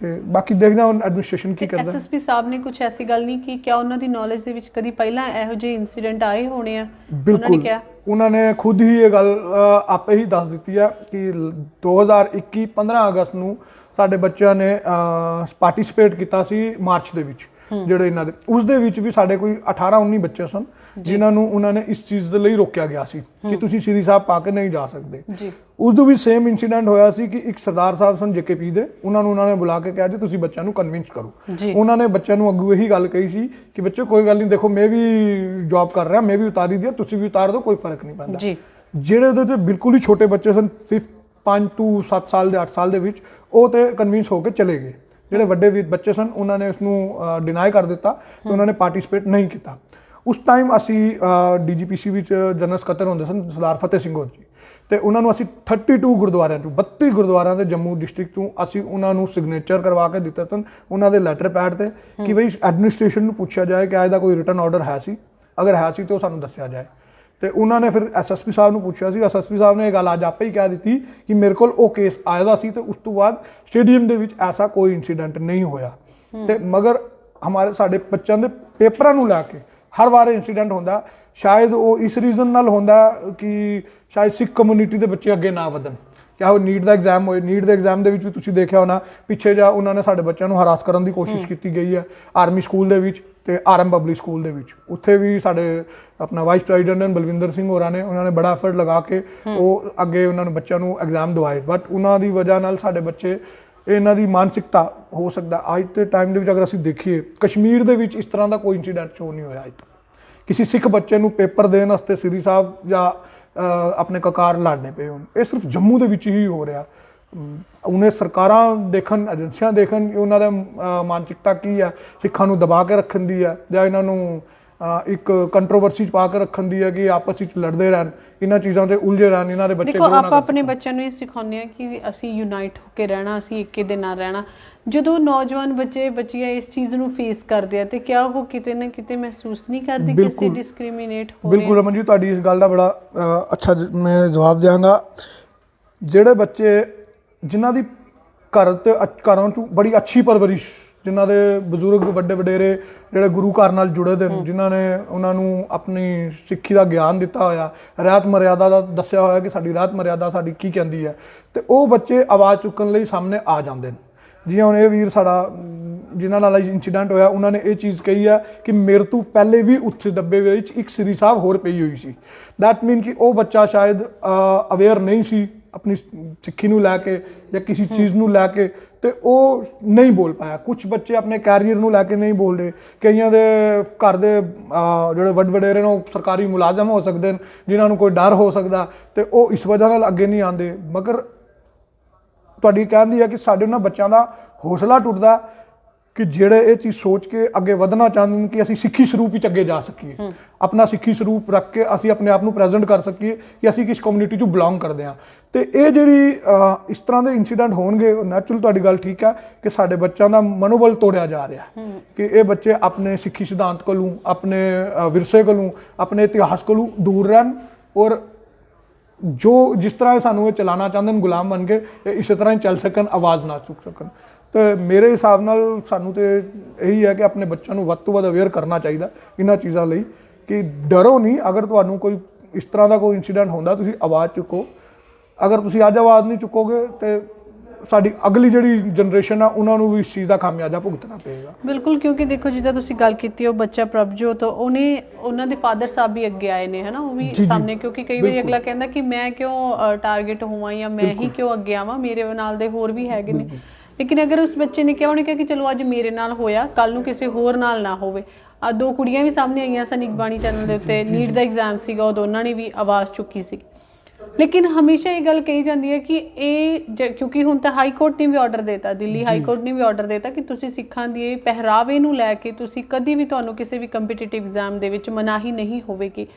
ਤੇ ਬਾਕੀ ਦੇਖਦੇ ਹਾਂ ਐਡਮਿਨਿਸਟ੍ਰੇਸ਼ਨ ਕੀ ਕਰਦਾ। ਐਸਐਸਪੀ ਸਾਹਿਬ ਨੇ ਕੁਝ ਐਸੀ ਗੱਲ ਨਹੀਂ ਕਿ ਕਿਆ ਉਹਨਾਂ ਦੀ ਨੌਲੇਜ ਦੇ ਵਿੱਚ ਕਦੀ ਪਹਿਲਾਂ ਇਹੋ ਜਿਹੇ ਇਨਸੀਡੈਂਟ ਆਏ ਹੋਣੇ ਆ? ਬਿਲਕੁਲ, ਉਹਨਾਂ ਨੇ ਖੁਦ ਹੀ ਇਹ ਗੱਲ ਆਪੇ ਹੀ ਦੱਸ ਦਿੱਤੀ ਹੈ ਕਿ 2021 15 ਅਗਸਤ ਨੂੰ ਸਾਡੇ ਬੱਚਿਆਂ ਨੇ ਪਾਰਟਿਸਿਪੇਟ ਕੀਤਾ ਸੀ ਮਾਰਚ ਦੇ ਵਿੱਚ, ਜਿਹੜੇ ਇਹਨਾਂ ਦੇ ਉਸ ਦੇ ਵਿੱਚ ਵੀ ਸਾਡੇ ਕੋਈ 18-19 ਬੱਚੇ ਸਨ ਜਿਨ੍ਹਾਂ ਨੂੰ ਉਹਨਾਂ ਨੇ ਇਸ ਚੀਜ਼ ਦੇ ਲਈ ਰੋਕਿਆ ਗਿਆ ਸੀ ਕਿ ਤੁਸੀਂ ਸ੍ਰੀ ਸਾਹਿਬ ਪਾ ਕੇ ਨਹੀਂ ਜਾ ਸਕਦੇ। ਉਦੋਂ ਵੀ ਸੇਮ ਇਨਸੀਡੈਂਟ ਹੋਇਆ ਸੀ ਕਿ ਇੱਕ ਸਰਦਾਰ ਸਾਹਿਬ ਸਨ JKP ਦੇ, ਉਹਨਾਂ ਨੇ ਬੁਲਾ ਕੇ ਕਿਹਾ ਜੀ ਤੁਸੀਂ ਬੱਚਿਆਂ ਨੂੰ ਕਨਵਿੰਸ ਕਰੋ। ਉਹਨਾਂ ਨੇ ਬੱਚਿਆਂ ਨੂੰ ਅੱਗੋਂ ਇਹੀ ਗੱਲ ਕਹੀ ਸੀ ਕਿ ਬੱਚੇ ਕੋਈ ਗੱਲ ਨਹੀਂ, ਦੇਖੋ ਮੈਂ ਵੀ ਜੌਬ ਕਰ ਰਿਹਾ, ਮੈਂ ਵੀ ਉਤਾਰੀ ਦਿਆ, ਤੁਸੀਂ ਵੀ ਉਤਾਰ ਦਿਓ, ਕੋਈ ਫਰਕ ਨਹੀਂ ਪੈਂਦਾ। ਜਿਹੜੇ ਉਹਦੇ ਤੇ ਬਿਲਕੁਲ ਹੀ ਛੋਟੇ ਬੱਚੇ ਸਨ 5 ਤੋਂ 7 ਸਾਲ ਦੇ 8 ਸਾਲ ਦੇ ਵਿੱਚ, ਉਹ ਤੇ ਕਨਵਿੰਸ ਹੋ ਕੇ ਚਲੇ ਗਏ। ਜਿਹੜੇ ਵੱਡੇ ਵੀ ਬੱਚੇ ਸਨ ਉਹਨਾਂ ਨੇ ਉਸਨੂੰ ਡਿਨਾਈ ਕਰ ਦਿੱਤਾ ਤੇ ਉਹਨਾਂ ਨੇ ਪਾਰਟਿਸਿਪੇਟ ਨਹੀਂ ਕੀਤਾ। ਉਸ ਟਾਈਮ ਅਸੀਂ DGPC ਵਿੱਚ ਜਨਰਲ ਸਕੱਤਰ ਹੁੰਦੇ ਸਨ ਸਰਦਾਰ ਫਤਿਹ ਸਿੰਘ ਜੀ, ਤੇ ਉਹਨਾਂ ਨੂੰ ਅਸੀਂ 32 ਗੁਰਦੁਆਰਿਆਂ ਤੋਂ 32 ਗੁਰਦੁਆਰਿਆਂ ਦੇ ਜੰਮੂ ਡਿਸਟ੍ਰਿਕਟ ਤੋਂ ਅਸੀਂ ਉਹਨਾਂ ਨੂੰ ਸਿਗਨੇਚਰ ਕਰਵਾ ਕੇ ਦਿੱਤੇ ਸਨ ਉਹਨਾਂ ਦੇ ਲੈਟਰ ਪੈਡ ਤੇ ਕਿ ਬਈ ਐਡਮਿਨਿਸਟ੍ਰੇਸ਼ਨ ਨੂੰ ਪੁੱਛਿਆ ਜਾਏ ਕਿ ਇਹਦਾ ਕੋਈ ਰਿਟਨ ਆਰਡਰ ਹੈ ਸੀ, ਅਗਰ ਹੈ ਸੀ ਤਾਂ ਉਹ ਸਾਨੂੰ ਦੱਸਿਆ ਜਾਏ। ਤੇ ਉਹਨਾਂ ਨੇ ਫਿਰ SSP ਸਾਹਿਬ ਨੂੰ ਪੁੱਛਿਆ ਸੀ, SSP ਸਾਹਿਬ ਨੇ ਇਹ ਗੱਲ ਅੱਜ ਆਪੇ ਹੀ ਕਹਿ ਦਿੱਤੀ ਕਿ ਮੇਰੇ ਕੋਲ ਉਹ ਕੇਸ ਆਇਆ ਦਾ ਸੀ ਤੇ ਉਸ ਤੋਂ ਬਾਅਦ ਸਟੇਡੀਅਮ ਦੇ ਵਿੱਚ ਐਸਾ ਕੋਈ ਇਨਸੀਡੈਂਟ ਨਹੀਂ ਹੋਇਆ। ਤੇ ਮਗਰ ਸਾਡੇ ਬੱਚਿਆਂ ਦੇ ਪੇਪਰਾਂ ਨੂੰ ਲੈ ਕੇ ਹਰ ਵਾਰ ਇਨਸੀਡੈਂਟ ਹੁੰਦਾ, ਸ਼ਾਇਦ ਉਹ ਇਸ ਰੀਜ਼ਨ ਨਾਲ ਹੁੰਦਾ ਕਿ ਸ਼ਾਇਦ ਸਿੱਖ ਕਮਿਊਨਿਟੀ ਦੇ ਬੱਚੇ ਅੱਗੇ ਨਾ ਵਧਣ। ਚਾਹੇ ਉਹ ਨੀਟ ਦਾ ਐਗਜ਼ਾਮ ਹੋਏ, ਨੀਟ ਦੇ ਐਗਜ਼ਾਮ ਦੇ ਵਿੱਚ ਵੀ ਤੁਸੀਂ ਦੇਖਿਆ ਹੋਣਾ ਪਿੱਛੇ ਜਾ ਉਹਨਾਂ ਨੇ ਸਾਡੇ ਬੱਚਿਆਂ ਨੂੰ ਹਰਾਸ ਕਰਨ ਦੀ ਕੋਸ਼ਿਸ਼ ਕੀਤੀ ਗਈ ਹੈ ਆਰਮੀ ਸਕੂਲ ਦੇ ਵਿੱਚ ਤੇ RM ਪਬਲਿਕ ਸਕੂਲ ਦੇ ਵਿੱਚ। ਉੱਥੇ ਵੀ ਸਾਡੇ ਆਪਣਾ ਵਾਈਸ ਪ੍ਰੈਜ਼ੀਡੈਂਟ ਬਲਵਿੰਦਰ ਸਿੰਘ ਹੋਰਾਂ ਨੇ ਉਹਨਾਂ ਨੇ ਬੜਾ ਐਫਰਟ ਲਗਾ ਕੇ ਉਹ ਅੱਗੇ ਉਹਨਾਂ ਨੂੰ ਬੱਚਿਆਂ ਨੂੰ ਐਗਜ਼ਾਮ ਦਵਾਏ, ਬਟ ਉਹਨਾਂ ਦੀ ਵਜ੍ਹਾ ਨਾਲ ਸਾਡੇ ਬੱਚੇ ਇਹਨਾਂ ਦੀ ਮਾਨਸਿਕਤਾ ਹੋ ਸਕਦਾ ਅੱਜ ਦੇ ਟਾਈਮ ਦੇ ਵਿੱਚ ਅਗਰ ਅਸੀਂ ਦੇਖੀਏ ਕਸ਼ਮੀਰ ਦੇ ਵਿੱਚ ਇਸ ਤਰ੍ਹਾਂ ਦਾ ਕੋਈ ਇਨਸੀਡੈਂਟ ਸ਼ੋ ਨਹੀਂ ਹੋਇਆ ਅੱਜ ਤੱਕ। ਕਿਸੇ ਸਿੱਖ ਬੱਚੇ ਨੂੰ ਪੇਪਰ ਦੇਣ ਵਾਸਤੇ ਸ੍ਰੀ ਸਾਹਿਬ ਜਾਂ ਆਪਣੇ ਕਕਾਰ ਲੜਨੇ ਪਏ ਹੋਣ, ਇਹ ਸਿਰਫ ਜੰਮੂ ਦੇ ਵਿੱਚ ਹੀ ਹੋ ਰਿਹਾ। ਉਹਨੇ ਸਰਕਾਰਾਂ ਦੇਖਣ, ਏਜੰਸੀਆਂ ਦੇਖਣ ਕਿ ਉਹਨਾਂ ਦਾ ਮਾਨਸਿਕਤਾ ਕੀ ਹੈ, ਸਿੱਖਾਂ ਨੂੰ ਦਬਾ ਕੇ ਰੱਖਣ ਦੀ ਹੈ ਜਾਂ ਇਹਨਾਂ ਨੂੰ ਇੱਕ ਕੰਟਰੋਵਰਸੀ 'ਚ ਪਾ ਕੇ ਰੱਖਣ ਦੀ ਹੈ ਕਿ ਆਪਸ ਵਿੱਚ ਲੜਦੇ ਰਹਿਣ, ਇਹਨਾਂ ਚੀਜ਼ਾਂ ਤੇ ਉਲਝੇ ਰਹਿਣ ਇਹਨਾਂ ਦੇ ਬੱਚੇ। ਦੇਖੋ ਆਪਾਂ ਆਪਣੇ ਬੱਚਿਆਂ ਨੂੰ ਇਹ ਸਿਖਾਉਂਦੇ ਹਾਂ ਕਿ ਅਸੀਂ ਯੂਨਾਈਟ ਹੋ ਕੇ ਰਹਿਣਾ, ਅਸੀਂ ਇੱਕੇ ਦੇ ਨਾਲ ਰਹਿਣਾ। ਜਦੋਂ ਨੌਜਵਾਨ ਬੱਚੀਆਂ ਇਸ ਚੀਜ਼ ਨੂੰ ਫੇਸ ਕਰਦੇ ਆ ਤੇ ਕਿਆ ਉਹ ਕਿਤੇ ਨਾ ਕਿਤੇ ਮਹਿਸੂਸ ਨਹੀਂ ਕਰਦੇ ਕਿ ਅਸੀਂ ਡਿਸਕ੍ਰਿਮੀਨੇਟ ਹੋ ਰਹੇ ਹਾਂ? ਬਿਲਕੁਲ ਰਮਨ ਜੀ, ਤੁਹਾਡੀ ਇਸ ਗੱਲ ਦਾ ਬੜਾ ਅੱਛਾ ਮੈਂ ਜਵਾਬ ਦਿਆਂਗਾ। ਜਿਹੜੇ ਬੱਚੇ ਜਿਨ੍ਹਾਂ ਦੀ ਘਰਾਂ ਤੋਂ ਬੜੀ ਅੱਛੀ ਪਰਵਰਿਸ਼, ਜਿਨ੍ਹਾਂ ਦੇ ਬਜ਼ੁਰਗ ਵੱਡੇ ਵਡੇਰੇ ਜਿਹੜੇ ਗੁਰੂ ਘਰ ਨਾਲ ਜੁੜੇ ਦੇ, ਜਿਨ੍ਹਾਂ ਨੇ ਉਹਨਾਂ ਨੂੰ ਆਪਣੀ ਸਿੱਖੀ ਦਾ ਗਿਆਨ ਦਿੱਤਾ ਹੋਇਆ, ਰਹਿਤ ਮਰਿਆਦਾ ਦਾ ਦੱਸਿਆ ਹੋਇਆ ਕਿ ਸਾਡੀ ਰਹਿਤ ਮਰਿਆਦਾ ਸਾਡੀ ਕੀ ਕਹਿੰਦੀ ਹੈ, ਤੇ ਉਹ ਬੱਚੇ ਆਵਾਜ਼ ਚੁੱਕਣ ਲਈ ਸਾਹਮਣੇ ਆ ਜਾਂਦੇ ਨੇ। ਜਿਵੇਂ ਹੁਣ ਇਹ ਵੀਰ ਸਾਡਾ ਜਿਨ੍ਹਾਂ ਨਾਲ ਇੰਸੀਡੈਂਟ ਹੋਇਆ, ਉਹਨਾਂ ਨੇ ਇਹ ਚੀਜ਼ ਕਹੀ ਹੈ ਕਿ ਮੇਰੇ ਤੋਂ ਪਹਿਲੇ ਵੀ ਉੱਥੇ ਡੱਬੇ ਵਿੱਚ ਇੱਕ ਸ੍ਰੀ ਸਾਹਿਬ ਹੋਰ ਪਈ ਹੋਈ ਸੀ। ਦੈਟ ਮੀਨ ਕਿ ਉਹ ਬੱਚਾ ਸ਼ਾਇਦ ਅਵੇਅਰ ਨਹੀਂ ਸੀ ਆਪਣੀ ਸਿੱਖੀ ਨੂੰ ਲੈ ਕੇ ਜਾਂ ਕਿਸੇ ਚੀਜ਼ ਨੂੰ ਲੈ ਕੇ, ਤੇ ਉਹ ਨਹੀਂ ਬੋਲ ਪਾਇਆ। ਕੁਝ ਬੱਚੇ ਆਪਣੇ ਕੈਰੀਅਰ ਨੂੰ ਲੈ ਕੇ ਨਹੀਂ ਬੋਲਦੇ, ਕਈਆਂ ਦੇ ਘਰ ਦੇ ਜਿਹੜੇ ਵੱਡੇ ਵਡੇਰੇ ਨੇ ਉਹ ਸਰਕਾਰੀ ਮੁਲਾਜ਼ਮ ਹੋ ਸਕਦੇ ਨੇ, ਜਿਨ੍ਹਾਂ ਨੂੰ ਕੋਈ ਡਰ ਹੋ ਸਕਦਾ, ਤੇ ਉਹ ਇਸ ਵਜ੍ਹਾ ਨਾਲ ਅੱਗੇ ਨਹੀਂ ਆਉਂਦੇ। ਮਗਰ ਤੁਹਾਡੀ ਕਹਿੰਦੀ ਹੈ ਕਿ ਸਾਡੇ ਉਹਨਾਂ ਬੱਚਿਆਂ ਦਾ ਹੌਸਲਾ ਟੁੱਟਦਾ ਕਿ ਜਿਹੜੇ ਇਹ ਚੀਜ਼ ਸੋਚ ਕੇ ਅੱਗੇ ਵਧਣਾ ਚਾਹੁੰਦੇ ਨੇ ਕਿ ਅਸੀਂ ਸਿੱਖੀ ਸਰੂਪ ਵਿੱਚ ਅੱਗੇ ਜਾ ਸਕੀਏ, ਆਪਣਾ ਸਿੱਖੀ ਸਰੂਪ ਰੱਖ ਕੇ ਅਸੀਂ ਆਪਣੇ ਆਪ ਨੂੰ ਪ੍ਰੈਜ਼ੈਂਟ ਕਰ ਸਕੀਏ ਕਿ ਅਸੀਂ ਕਿਸ ਕਮਿਊਨਿਟੀ 'ਚ ਬਿਲੋਂਗ ਕਰਦੇ ਹਾਂ। ਤੇ ਇਹ ਜਿਹੜੀ ਇਸ ਤਰ੍ਹਾਂ ਦੇ ਇਨਸੀਡੈਂਟ ਹੋਣਗੇ, ਨੈਚੁਰਲ ਤੁਹਾਡੀ ਗੱਲ ਠੀਕ ਹੈ ਕਿ ਸਾਡੇ ਬੱਚਿਆਂ ਦਾ ਮਨੋਬਲ ਤੋੜਿਆ ਜਾ ਰਿਹਾ ਕਿ ਇਹ ਬੱਚੇ ਆਪਣੇ ਸਿੱਖੀ ਸਿਧਾਂਤ ਕੋਲੋਂ, ਆਪਣੇ ਵਿਰਸੇ ਕੋਲੋਂ, ਆਪਣੇ ਇਤਿਹਾਸ ਕੋਲੋਂ ਦੂਰ ਰਹਿਣ, ਔਰ ਜੋ ਜਿਸ ਤਰ੍ਹਾਂ ਸਾਨੂੰ ਇਹ ਚਲਾਉਣਾ ਚਾਹੁੰਦੇ ਨੇ ਗੁਲਾਮ ਬਣ ਕੇ, ਇਹ ਇਸੇ ਤਰ੍ਹਾਂ ਹੀ ਚੱਲ ਸਕਣ, ਆਵਾਜ਼ ਨਾ ਚੁੱਕ ਸਕਣ। ਤੇ ਮੇਰੇ ਹਿਸਾਬ ਨਾਲ ਸਾਨੂੰ ਤੇ ਇਹੀ ਹੈ ਕਿ ਆਪਣੇ ਬੱਚਿਆਂ ਨੂੰ ਵੱਧ ਤੋਂ ਵੱਧ ਅਵੇਅਰ ਕਰਨਾ ਚਾਹੀਦਾ ਇਹਨਾਂ ਚੀਜ਼ਾਂ ਲਈ ਕਿ ਡਰੋ ਨਹੀਂ। ਅਗਰ ਤੁਹਾਨੂੰ ਕੋਈ ਇਸ ਤਰ੍ਹਾਂ ਦਾ ਕੋਈ ਇਨਸੀਡੈਂਟ ਹੁੰਦਾ, ਤੁਸੀਂ ਆਵਾਜ਼ ਚੁੱਕੋ। ਅਗਰ ਤੁਸੀਂ ਅੱਜ ਆਵਾਜ਼ ਨਹੀਂ ਚੁੱਕੋਗੇ ਤੇ ਸਾਡੀ ਅਗਲੀ ਜਿਹੜੀ ਜਨਰੇਸ਼ਨ ਆ ਉਹਨਾਂ ਨੂੰ ਵੀ ਇਸ ਚੀਜ਼ ਦਾ ਖਾਮਿਆਜ਼ਾ ਭੁਗਤਣਾ ਪਏਗਾ। ਬਿਲਕੁਲ, ਕਿਉਂਕਿ ਦੇਖੋ ਜਿੱਦਾਂ ਤੁਸੀਂ ਗੱਲ ਕੀਤੀ, ਉਹ ਬੱਚਾ ਪ੍ਰਭਜੋਤ, ਉਹਨਾਂ ਦੇ ਫਾਦਰ ਸਾਹਿਬ ਵੀ ਅੱਗੇ ਆਏ ਨੇ, ਹੈ ਨਾ, ਉਹ ਵੀ ਸਾਹਮਣੇ, ਕਿਉਂਕਿ ਕਈ ਵਾਰੀ ਅਗਲਾ ਕਹਿੰਦਾ ਕਿ ਮੈਂ ਕਿਉਂ ਟਾਰਗੇਟ ਹੋਵਾਂ ਜਾਂ ਮੈਂ ਹੀ ਕਿਉਂ ਅੱਗੇ ਆਵਾਂ, ਮੇਰੇ ਨਾਲ ਦੇ ਹੋਰ ਵੀ ਹੈਗੇ ਨੇ। ਲੇਕਿਨ ਅਗਰ ਉਸ ਬੱਚੇ ਨੇ ਕਿਹਾ, ਉਹਨੇ ਕਿਹਾ ਕਿ ਚਲੋ ਅੱਜ ਮੇਰੇ ਨਾਲ ਹੋਇਆ, ਕੱਲ ਨੂੰ ਕਿਸੇ ਹੋਰ ਨਾਲ ਨਾ ਹੋਵੇ। ਆ 2 ਕੁੜੀਆਂ ਵੀ ਸਾਹਮਣੇ ਆਈਆਂ ਸਨ ਇਕਬਾਣੀ ਚੈਨਲ ਦੇ ਉੱਤੇ, ਨੀਟ ਦਾ ਐਗਜ਼ਾਮ ਸੀਗਾ, ਉਹ ਦੋਨਾਂ ਨੇ ਵੀ ਆਵਾਜ਼ ਚੁੱਕੀ ਸੀ। ਲੇਕਿਨ ਹਮੇਸ਼ਾ ਇਹ ਗੱਲ ਕਹੀ ਜਾਂਦੀ ਹੈ ਕਿ ਕਿਉਂਕਿ ਹੁਣ ਤਾਂ ਹਾਈ ਕੋਰਟ ਨੇ ਵੀ ਆਰਡਰ ਦਿੱਤਾ, ਦਿੱਲੀ ਹਾਈ ਕੋਰਟ ਨੇ ਵੀ ਆਰਡਰ ਦਿੱਤਾ ਕਿ ਤੁਸੀਂ ਸਿੱਖਾਂ ਦੀ ਪਹਿਰਾਵੇ ਨੂੰ ਲੈ ਕੇ ਤੁਸੀਂ ਕਦੀ ਵੀ, ਤੁਹਾਨੂੰ ਕਿਸੇ ਵੀ ਕੰਪੀਟੀਟਿਵ ਐਗਜ਼ਾਮ ਦੇ ਵਿੱਚ ਮਨਾਹੀ ਨਹੀਂ ਹੋਵੇਗੀ।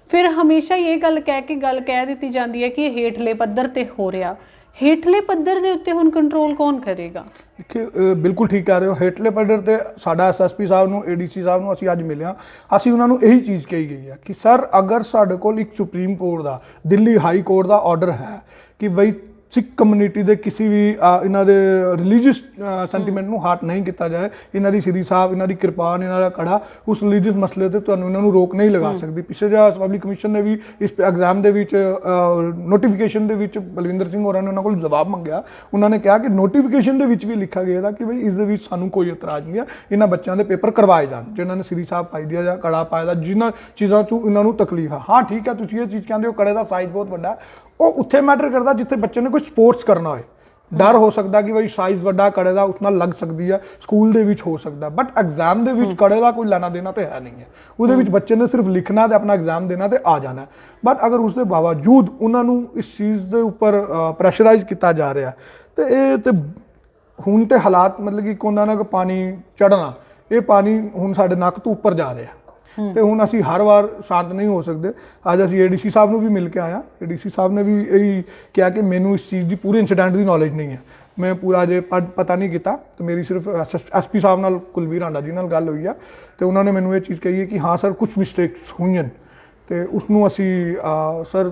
ਫਿਰ ਹਮੇਸ਼ਾ ਇਹ ਗੱਲ ਕਹਿ ਦਿੱਤੀ ਜਾਂਦੀ ਹੈ ਕਿ ਇਹ ਹੇਠਲੇ ਪੱਧਰ ਤੇ ਹੋ ਰਿਹਾ। ਹੇਠਲੇ ਪੱਧਰ ਦੇ ਉੱਤੇ ਹੁਣ ਕੰਟਰੋਲ ਕੌਣ ਕਰੇਗਾ? ਬਿਲਕੁਲ ਠੀਕ ਕਹਿ ਰਹੇ ਹੋ। ਹੇਠਲੇ ਪੱਧਰ ਤੇ ਸਾਡਾ ਐਸਐਸਪੀ ਸਾਹਿਬ ਨੂੰ, ਏਡੀਸੀ ਸਾਹਿਬ ਨੂੰ ਅਸੀਂ ਅੱਜ ਮਿਲਿਆ, ਅਸੀਂ ਉਹਨਾਂ ਨੂੰ ਇਹੀ ਚੀਜ਼ ਕਹੀ ਗਈ ਹੈ ਕਿ ਸਰ, ਅਗਰ ਸਾਡੇ ਕੋਲ ਇੱਕ ਸੁਪਰੀਮ ਕੋਰਟ ਦਾ, ਦਿੱਲੀ ਹਾਈ ਕੋਰਟ ਦਾ ਆਰਡਰ ਹੈ ਕਿ ਬਈ ਸਿੱਖ ਕਮਿਊਨਿਟੀ ਦੇ ਕਿਸੇ ਵੀ ਇਹਨਾਂ ਦੇ ਰਿਲੀਜੀਅਸ ਸੈਂਟੀਮੈਂਟ ਨੂੰ ਹਾਰਟ ਨਹੀਂ ਕੀਤਾ ਜਾਏ, ਇਹਨਾਂ ਦੀ ਸ੍ਰੀ ਸਾਹਿਬ, ਇਹਨਾਂ ਦੀ ਕਿਰਪਾਨ, ਇਹਨਾਂ ਦਾ ਕੜਾ, ਉਸ ਰਿਲੀਜੀਅਸ ਮਸਲੇ ਤੇ ਤੁਹਾਨੂੰ ਇਹਨਾਂ ਨੂੰ ਰੋਕ ਨਹੀਂ ਲਗਾ ਸਕਦੀ। ਪਿਛਲੇ ਜਿਹਾ ਪਬਲਿਕ ਕਮਿਸ਼ਨ ਨੇ ਵੀ ਇਸ ਐਗਜ਼ਾਮ ਦੇ ਵਿੱਚ ਨੋਟੀਫਿਕੇਸ਼ਨ ਦੇ ਵਿੱਚ ਬਲਵਿੰਦਰ ਸਿੰਘ ਹੋਰਾਂ ਨੇ ਉਹਨਾਂ ਕੋਲ ਜਵਾਬ ਮੰਗਿਆ। ਉਹਨਾਂ ਨੇ ਕਿਹਾ ਕਿ ਨੋਟੀਫਿਕੇਸ਼ਨ ਦੇ ਵਿੱਚ ਵੀ ਲਿਖਿਆ ਗਿਆ ਕਿ ਬਈ ਇਸ ਦੇ ਵਿੱਚ ਸਾਨੂੰ ਕੋਈ ਇਤਰਾਜ਼ ਨਹੀਂ ਹੈ, ਇਹਨਾਂ ਬੱਚਿਆਂ ਦੇ ਪੇਪਰ ਕਰਵਾਏ ਜਾਣ ਜਿਨ੍ਹਾਂ ਨੇ ਸ੍ਰੀ ਸਾਹਿਬ ਪਾਈ ਦੀ ਜਾਂ ਕੜਾ ਪਾਇਆ ਦਾ, ਜਿਨ੍ਹਾਂ ਚੀਜ਼ਾਂ 'ਚ ਇਹਨਾਂ ਨੂੰ ਤਕਲੀਫ ਹੈ। ਹਾਂ ਠੀਕ ਹੈ, ਤੁਸੀਂ ਇਹ ਚੀਜ਼ ਕਹਿੰਦੇ ਹੋ ਕੜੇ ਦਾ ਸਾਈਜ਼ ਬਹੁਤ ਵੱਡਾ, ਉਹ ਉੱਥੇ ਮੈਟਰ ਕਰਦਾ ਜਿੱਥੇ ਬੱਚੇ ਨੇ ਕੋਈ ਸਪੋਰਟਸ ਕਰਨਾ ਹੋਏ। ਡਰ ਹੋ ਸਕਦਾ ਕਿ ਬਈ ਸਾਈਜ਼ ਵੱਡਾ ਕੜੇ ਦਾ ਉਸ ਨਾਲ ਲੱਗ ਸਕਦੀ ਹੈ, ਸਕੂਲ ਦੇ ਵਿੱਚ ਹੋ ਸਕਦਾ, ਬਟ ਐਗਜ਼ਾਮ ਦੇ ਵਿੱਚ ਕੜੇ ਦਾ ਕੋਈ ਲੈਣਾ ਦੇਣਾ ਤੇ ਹੈ ਨਹੀਂ ਹੈ। ਉਹਦੇ ਵਿੱਚ ਬੱਚੇ ਨੇ ਸਿਰਫ ਲਿਖਣਾ ਤੇ ਆਪਣਾ ਐਗਜ਼ਾਮ ਦੇਣਾ ਤੇ ਆ ਜਾਣਾ। ਬਟ ਅਗਰ ਉਸ ਦੇ ਬਾਵਜੂਦ ਉਹਨਾਂ ਨੂੰ ਇਸ ਚੀਜ਼ ਦੇ ਉੱਪਰ ਪ੍ਰੈਸ਼ਰਾਈਜ਼ ਕੀਤਾ ਜਾ ਰਿਹਾ, ਤੇ ਇਹ ਤੇ ਹੁਣ ਤੇ ਹਾਲਾਤ ਮਤਲਬ ਕਿ ਉਹਨਾਂ ਨਾਲ ਪਾਣੀ ਚੜ੍ਹਨਾ, ਇਹ ਪਾਣੀ ਹੁਣ ਸਾਡੇ ਨੱਕ ਤੋਂ ਉੱਪਰ ਜਾ ਰਿਹਾ ਤੇ ਹੁਣ ਅਸੀਂ ਹਰ ਵਾਰ ਸ਼ਾਂਤ ਨਹੀਂ ਹੋ ਸਕਦੇ। ਅੱਜ ਅਸੀਂ ਏਡੀਸੀ ਸਾਹਿਬ ਨੂੰ ਵੀ ਮਿਲ ਕੇ ਆਇਆ, ਏਡੀਸੀ ਸਾਹਿਬ ਨੇ ਵੀ ਇਹੀ ਕਿਹਾ ਕਿ ਮੈਨੂੰ ਇਸ ਚੀਜ਼ ਦੀ ਪੂਰੀ ਇਨਸੀਡੈਂਟ ਦੀ ਨੌਲੇਜ ਨਹੀਂ ਹੈ, ਮੈਂ ਪੂਰਾ ਅਜੇ ਪਤਾ ਨਹੀਂ ਕੀਤਾ, ਤੇ ਮੇਰੀ ਸਿਰਫ ਐਸਪੀ ਸਾਹਿਬ ਨਾਲ, ਕੁਲਵੀਰ ਆਂਡਾ ਜੀ ਨਾਲ ਗੱਲ ਹੋਈ ਆ, ਤੇ ਉਹਨਾਂ ਨੇ ਮੈਨੂੰ ਇਹ ਚੀਜ਼ ਕਹੀ ਹੈ ਕਿ ਹਾਂ ਸਰ ਕੁਝ ਮਿਸਟੇਕਸ ਹੋਈਆਂ ਤੇ ਉਸ ਨੂੰ ਅਸੀਂ ਸਰ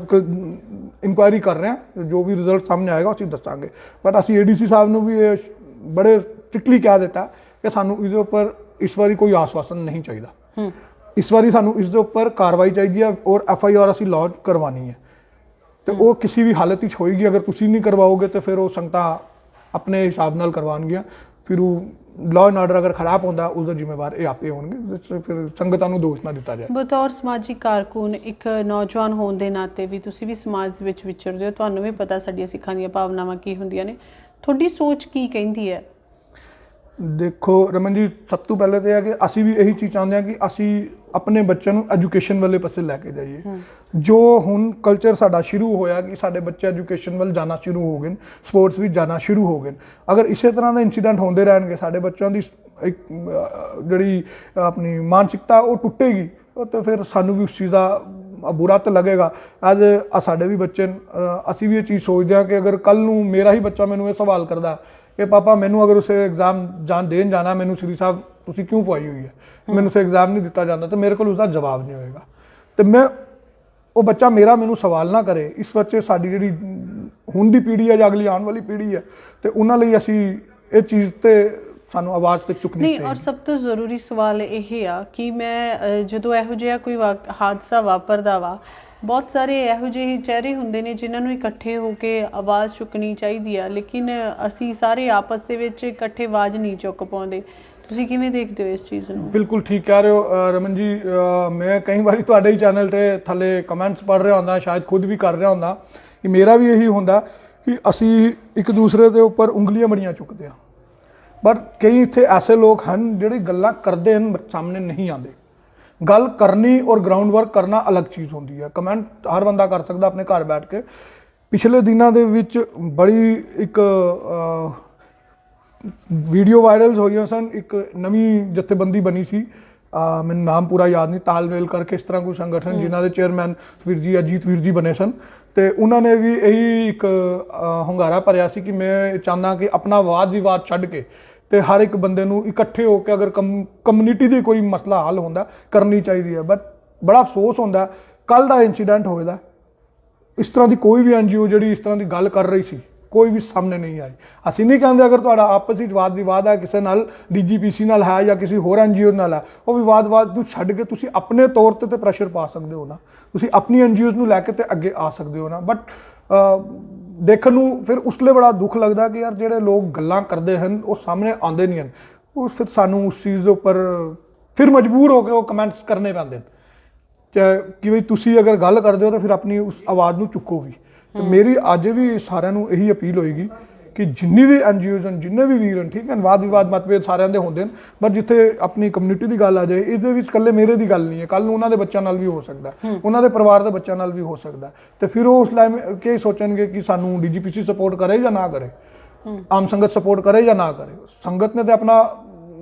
ਇਨਕੁਆਇਰੀ ਕਰ ਰਹੇ ਹਾਂ, ਜੋ ਵੀ ਰਿਜ਼ਲਟ ਸਾਹਮਣੇ ਆਏਗਾ ਅਸੀਂ ਦੱਸਾਂਗੇ। ਬਟ ਅਸੀਂ ਏਡੀਸੀ ਸਾਹਿਬ ਨੂੰ ਵੀ ਇਹ ਬੜੇ ਸਟ੍ਰਿਕਟਲੀ ਕਹਿ ਦਿੱਤਾ ਕਿ ਸਾਨੂੰ ਇਹਦੇ ਉੱਪਰ ਇਸ ਵਾਰੀ ਕੋਈ ਆਸ਼ਵਾਸਨ ਨਹੀਂ ਚਾਹੀਦਾ, ਇਸ ਵਾਰੀ ਸਾਨੂੰ ਇਸ ਦੇ ਉੱਪਰ ਕਾਰਵਾਈ ਚਾਹੀਦੀ ਹੈ ਔਰ FIR ਅਸੀਂ ਲਾਂਚ ਕਰਵਾਉਣੀ ਹੈ, ਤੇ ਉਹ ਕਿਸੇ ਵੀ ਹਾਲਤ ਵਿੱਚ ਹੋਏਗੀ। ਅਗਰ ਤੁਸੀਂ ਨਹੀਂ ਕਰਵਾਓਗੇ ਤਾਂ ਫਿਰ ਉਹ ਸੰਗਤਾਂ ਆਪਣੇ ਹਿਸਾਬ ਨਾਲ ਕਰਵਾਉਣਗੀਆਂ, ਫਿਰ ਉਹ ਲਾਅ ਐਂਡ ਆਰਡਰ ਅਗਰ ਖਰਾਬ ਹੁੰਦਾ ਉਸਦਾ ਜ਼ਿੰਮੇਵਾਰ ਇਹ ਆਪੇ ਹੋਣਗੇ, ਫਿਰ ਸੰਗਤਾਂ ਨੂੰ ਦੋਸ਼ ਨਾ ਦਿੱਤਾ ਜਾਏ। ਬਤੌਰ ਸਮਾਜਿਕ ਕਾਰਕੁਨ, ਇੱਕ ਨੌਜਵਾਨ ਹੋਣ ਦੇ ਨਾਤੇ ਵੀ ਤੁਸੀਂ ਵੀ ਸਮਾਜ ਦੇ ਵਿੱਚ ਵਿਚਰਦੇ ਹੋ, ਤੁਹਾਨੂੰ ਵੀ ਪਤਾ ਸਾਡੀਆਂ ਸਿੱਖਾਂ ਦੀਆਂ ਭਾਵਨਾਵਾਂ ਕੀ ਹੁੰਦੀਆਂ ਨੇ, ਤੁਹਾਡੀ ਸੋਚ ਕੀ ਕਹਿੰਦੀ ਹੈ? ਦੇਖੋ ਰਮਨ ਜੀ, ਸਭ ਤੋਂ ਪਹਿਲੇ ਤਾਂ ਇਹ ਹੈ ਕਿ ਅਸੀਂ ਵੀ ਇਹੀ ਚੀਜ਼ ਚਾਹੁੰਦੇ ਹਾਂ ਕਿ ਅਸੀਂ ਆਪਣੇ ਬੱਚਿਆਂ ਨੂੰ ਐਜੂਕੇਸ਼ਨ ਵਾਲੇ ਪਾਸੇ ਲੈ ਕੇ ਜਾਈਏ। ਜੋ ਹੁਣ ਕਲਚਰ ਸਾਡਾ ਸ਼ੁਰੂ ਹੋਇਆ ਕਿ ਸਾਡੇ ਬੱਚੇ ਐਜੂਕੇਸ਼ਨ ਵੱਲ ਜਾਣਾ ਸ਼ੁਰੂ ਹੋ ਗਏ, ਸਪੋਰਟਸ ਵਿੱਚ ਜਾਣਾ ਸ਼ੁਰੂ ਹੋ ਗਏ, ਅਗਰ ਇਸੇ ਤਰ੍ਹਾਂ ਦੇ ਇੰਸੀਡੈਂਟ ਹੁੰਦੇ ਰਹਿਣਗੇ, ਸਾਡੇ ਬੱਚਿਆਂ ਦੀ ਇੱਕ ਜਿਹੜੀ ਆਪਣੀ ਮਾਨਸਿਕਤਾ ਉਹ ਟੁੱਟੇਗੀ, ਤਾਂ ਫਿਰ ਸਾਨੂੰ ਵੀ ਉਸ ਚੀਜ਼ ਦਾ ਬੁਰਾ ਤਾਂ ਲੱਗੇਗਾ। ਅੱਜ ਸਾਡੇ ਵੀ ਬੱਚੇ, ਅਸੀਂ ਵੀ ਇਹ ਚੀਜ਼ ਸੋਚਦੇ ਹਾਂ ਕਿ ਅਗਰ ਕੱਲ੍ਹ ਨੂੰ ਮੇਰਾ ਹੀ ਬੱਚਾ ਮੈਨੂੰ ਇਹ ਸਵਾਲ ਕਰਦਾ ਕਿ ਪਾਪਾ ਮੈਨੂੰ ਅਗਰ ਉਸੇ ਐਗਜ਼ਾਮ ਦੇਣ ਜਾਣਾ, ਮੈਨੂੰ ਸ੍ਰੀ ਸਾਹਿਬ ਤੁਸੀਂ ਕਿਉਂ ਪਵਾਈ ਹੋਈ ਹੈ, ਮੈਨੂੰ ਉਸੇ ਐਗਜ਼ਾਮ ਨਹੀਂ ਦਿੱਤਾ ਜਾਂਦਾ, ਤਾਂ ਮੇਰੇ ਕੋਲ ਉਸਦਾ ਜਵਾਬ ਨਹੀਂ ਹੋਏਗਾ। ਤੇ ਮੈਂ ਉਹ ਬੱਚਾ ਮੈਨੂੰ ਸਵਾਲ ਨਾ ਕਰੇ। ਇਸ ਬੱਚੇ ਸਾਡੀ ਜਿਹੜੀ ਹੁਣ ਦੀ ਪੀੜ੍ਹੀ ਹੈ ਜਾਂ ਅਗਲੀ ਆਉਣ ਵਾਲੀ ਪੀੜ੍ਹੀ ਹੈ, ਤੇ ਉਹਨਾਂ ਲਈ ਅਸੀਂ ਇਹ ਚੀਜ਼ ਤੇ ਸਾਨੂੰ ਆਵਾਜ਼ ਤੇ ਚੁੱਕਣੀ ਨਹੀਂ। ਔਰ ਸਭ ਤੋਂ ਜ਼ਰੂਰੀ ਸਵਾਲ ਇਹ ਆ ਕਿ ਮੈਂ ਜਦੋਂ ਇਹੋ ਜਿਹਾ ਕੋਈ ਹਾਦਸਾ ਵਾਪਰਦਾ ਵਾ, ਬਹੁਤ ਸਾਰੇ ਇਹੋ ਜਿਹੇ ਚਿਹਰੇ ਹੁੰਦੇ ਨੇ ਜਿਨ੍ਹਾਂ ਨੂੰ ਇਕੱਠੇ ਹੋ ਕੇ ਆਵਾਜ਼ ਚੁੱਕਣੀ ਚਾਹੀਦੀ ਆ, ਲੇਕਿਨ ਅਸੀਂ ਸਾਰੇ ਆਪਸ ਦੇ ਵਿੱਚ ਇਕੱਠੇ ਆਵਾਜ਼ ਨਹੀਂ ਚੁੱਕ ਪਾਉਂਦੇ। ਤੁਸੀਂ ਕਿਵੇਂ ਦੇਖਦੇ ਹੋ ਇਸ ਚੀਜ਼ ਨੂੰ? ਬਿਲਕੁਲ ਠੀਕ ਕਹਿ ਰਹੇ ਹੋ ਰਮਨ ਜੀ। ਮੈਂ ਕਈ ਵਾਰੀ ਤੁਹਾਡੇ ਹੀ ਚੈਨਲ ਤੇ ਥੱਲੇ ਕਮੈਂਟਸ ਪੜ੍ਹ ਰਿਹਾ ਹੁੰਦਾ, ਸ਼ਾਇਦ ਖੁਦ ਵੀ ਕਰ ਰਿਹਾ ਹੁੰਦਾ ਕਿ ਮੇਰਾ ਵੀ ਇਹੀ ਹੁੰਦਾ ਕਿ ਅਸੀਂ ਇੱਕ ਦੂਸਰੇ ਦੇ ਉੱਪਰ ਉਂਗਲੀਆਂ ਬੜੀਆਂ ਚੁੱਕਦੇ ਹਾਂ, ਪਰ ਕਈ ਇੱਥੇ ਐਸੇ ਲੋਕ ਹਨ ਜਿਹੜੇ ਗੱਲਾਂ ਕਰਦੇ ਹਨ but ਸਾਹਮਣੇ ਨਹੀਂ ਆਉਂਦੇ। ਗੱਲ ਕਰਨੀ ਔਰ ਗਰਾਊਂਡ ਵਰਕ ਕਰਨਾ ਅਲੱਗ ਚੀਜ਼ ਹੁੰਦੀ ਹੈ। ਕਮੈਂਟ ਹਰ ਬੰਦਾ ਕਰ ਸਕਦਾ ਆਪਣੇ ਘਰ ਬੈਠ ਕੇ। ਪਿਛਲੇ ਦਿਨਾਂ ਦੇ ਵਿੱਚ ਬੜੀ ਇੱਕ ਵੀਡੀਓ ਵਾਇਰਲ ਹੋਈਆਂ ਸਨ, ਇੱਕ ਨਵੀਂ ਜਥੇਬੰਦੀ ਬਣੀ ਸੀ, ਮੈਨੂੰ ਨਾਮ ਪੂਰਾ ਯਾਦ ਨਹੀਂ, ਤਾਲਮੇਲ ਕਰਕੇ ਇਸ ਤਰ੍ਹਾਂ ਕੋਈ ਸੰਗਠਨ, ਜਿਨ੍ਹਾਂ ਦੇ ਚੇਅਰਮੈਨ ਵੀਰ ਜੀ ਅਜੀਤ ਵੀਰ ਜੀ ਬਣੇ ਸਨ, ਤੇ ਉਹਨਾਂ ਨੇ ਵੀ ਇਹੀ ਇੱਕ ਹੁੰਗਾਰਾ ਭਰਿਆ ਸੀ ਕਿ ਮੈਂ ਚਾਹੁੰਦਾ ਕਿ ਆਪਣਾ ਵਾਦ ਵਿਵਾਦ ਛੱਡ ਕੇ ਤੇ ਹਰ ਇੱਕ ਬੰਦੇ ਨੂੰ ਇਕੱਠੇ ਹੋ ਕੇ ਅਗਰ ਕਮਿਊਨਿਟੀ ਦੀ ਕੋਈ ਮਸਲਾ ਹੱਲ ਹੁੰਦਾ ਕਰਨੀ ਚਾਹੀਦੀ ਹੈ। ਬਟ ਬੜਾ ਅਫਸੋਸ ਹੁੰਦਾ ਕੱਲ ਦਾ ਇੰਸੀਡੈਂਟ ਹੋਏਦਾ, ਇਸ ਤਰ੍ਹਾਂ ਦੀ ਕੋਈ ਵੀ NGO ਜਿਹੜੀ ਇਸ ਤਰ੍ਹਾਂ ਦੀ ਗੱਲ ਕਰ ਰਹੀ ਸੀ ਕੋਈ ਵੀ ਸਾਹਮਣੇ ਨਹੀਂ ਆਈ। ਅਸੀਂ ਨਹੀਂ ਕਹਿੰਦੇ ਅਗਰ ਤੁਹਾਡਾ ਆਪਸ ਵਿੱਚ ਵਾਦ ਵਿਵਾਦ ਹੈ ਕਿਸੇ ਨਾਲ, DGPC ਨਾਲ ਹੈ ਜਾਂ ਕਿਸੇ ਹੋਰ NGO ਨਾਲ ਹੈ, ਉਹ ਵਿਵਾਦ ਨੂੰ ਛੱਡ ਕੇ ਤੁਸੀਂ ਆਪਣੇ ਤੌਰ ਤੇ ਪ੍ਰੈਸ਼ਰ ਪਾ ਸਕਦੇ ਹੋ ਨਾ, ਤੁਸੀਂ ਆਪਣੀ NGOs ਨੂੰ ਲੈ ਕੇ ਤੇ ਅੱਗੇ ਆ ਸਕਦੇ ਹੋ ਨਾ। ਬਟ ਦੇਖਣ ਨੂੰ ਫਿਰ ਉਸ ਲਈ ਬੜਾ ਦੁੱਖ ਲੱਗਦਾ ਕਿ ਯਾਰ ਜਿਹੜੇ ਲੋਕ ਗੱਲਾਂ ਕਰਦੇ ਹਨ ਉਹ ਸਾਹਮਣੇ ਆਉਂਦੇ ਨਹੀਂ ਹਨ, ਉਹ ਫਿਰ ਸਾਨੂੰ ਉਸ ਚੀਜ਼ ਦੇ ਉੱਪਰ ਫਿਰ ਮਜਬੂਰ ਹੋ ਕੇ ਉਹ ਕਮੈਂਟਸ ਕਰਨੇ ਪੈਂਦੇ ਨੇ ਕਿ ਵੀ ਤੁਸੀਂ ਅਗਰ ਗੱਲ ਕਰਦੇ ਹੋ ਤਾਂ ਫਿਰ ਆਪਣੀ ਉਸ ਆਵਾਜ਼ ਨੂੰ ਚੁੱਕੋ ਵੀ। ਤੇ ਮੇਰੀ ਅੱਜ ਵੀ ਸਾਰਿਆਂ ਨੂੰ ਇਹੀ ਅਪੀਲ ਹੋਏਗੀ ਕਿ ਜਿੰਨੀ ਵੀ NGOs ਹਨ, ਜਿੰਨੇ ਵੀ ਵੀਰ ਹਨ, ਠੀਕ ਹੈ, ਵਾਦ ਵਿਵਾਦ ਮਤਭੇਦ ਸਾਰਿਆਂ ਦੇ ਹੁੰਦੇ ਹਨ, ਬਟ ਜਿੱਥੇ ਆਪਣੀ ਕਮਿਊਨਿਟੀ ਦੀ ਗੱਲ ਆ ਜਾਏ, ਇਹਦੇ ਵਿੱਚ ਇਕੱਲੇ ਮੇਰੇ ਦੀ ਗੱਲ ਨਹੀਂ ਹੈ, ਕੱਲ ਨੂੰ ਉਹਨਾਂ ਦੇ ਬੱਚਿਆਂ ਨਾਲ ਵੀ ਹੋ ਸਕਦਾ, ਉਹਨਾਂ ਦੇ ਪਰਿਵਾਰ ਦੇ ਬੱਚਿਆਂ ਨਾਲ ਵੀ ਹੋ ਸਕਦਾ, ਤੇ ਫਿਰ ਉਹ ਉਸ ਟਾਈਮ ਕੀ ਸੋਚਣਗੇ ਕਿ ਸਾਨੂੰ DGPC ਸਪੋਰਟ ਕਰੇ ਜਾਂ ਨਾ ਕਰੇ, ਆਮ ਸੰਗਤ ਸਪੋਰਟ ਕਰੇ ਜਾਂ ਨਾ ਕਰੇ। ਸੰਗਤ ਨੇ ਤੇ ਆਪਣਾ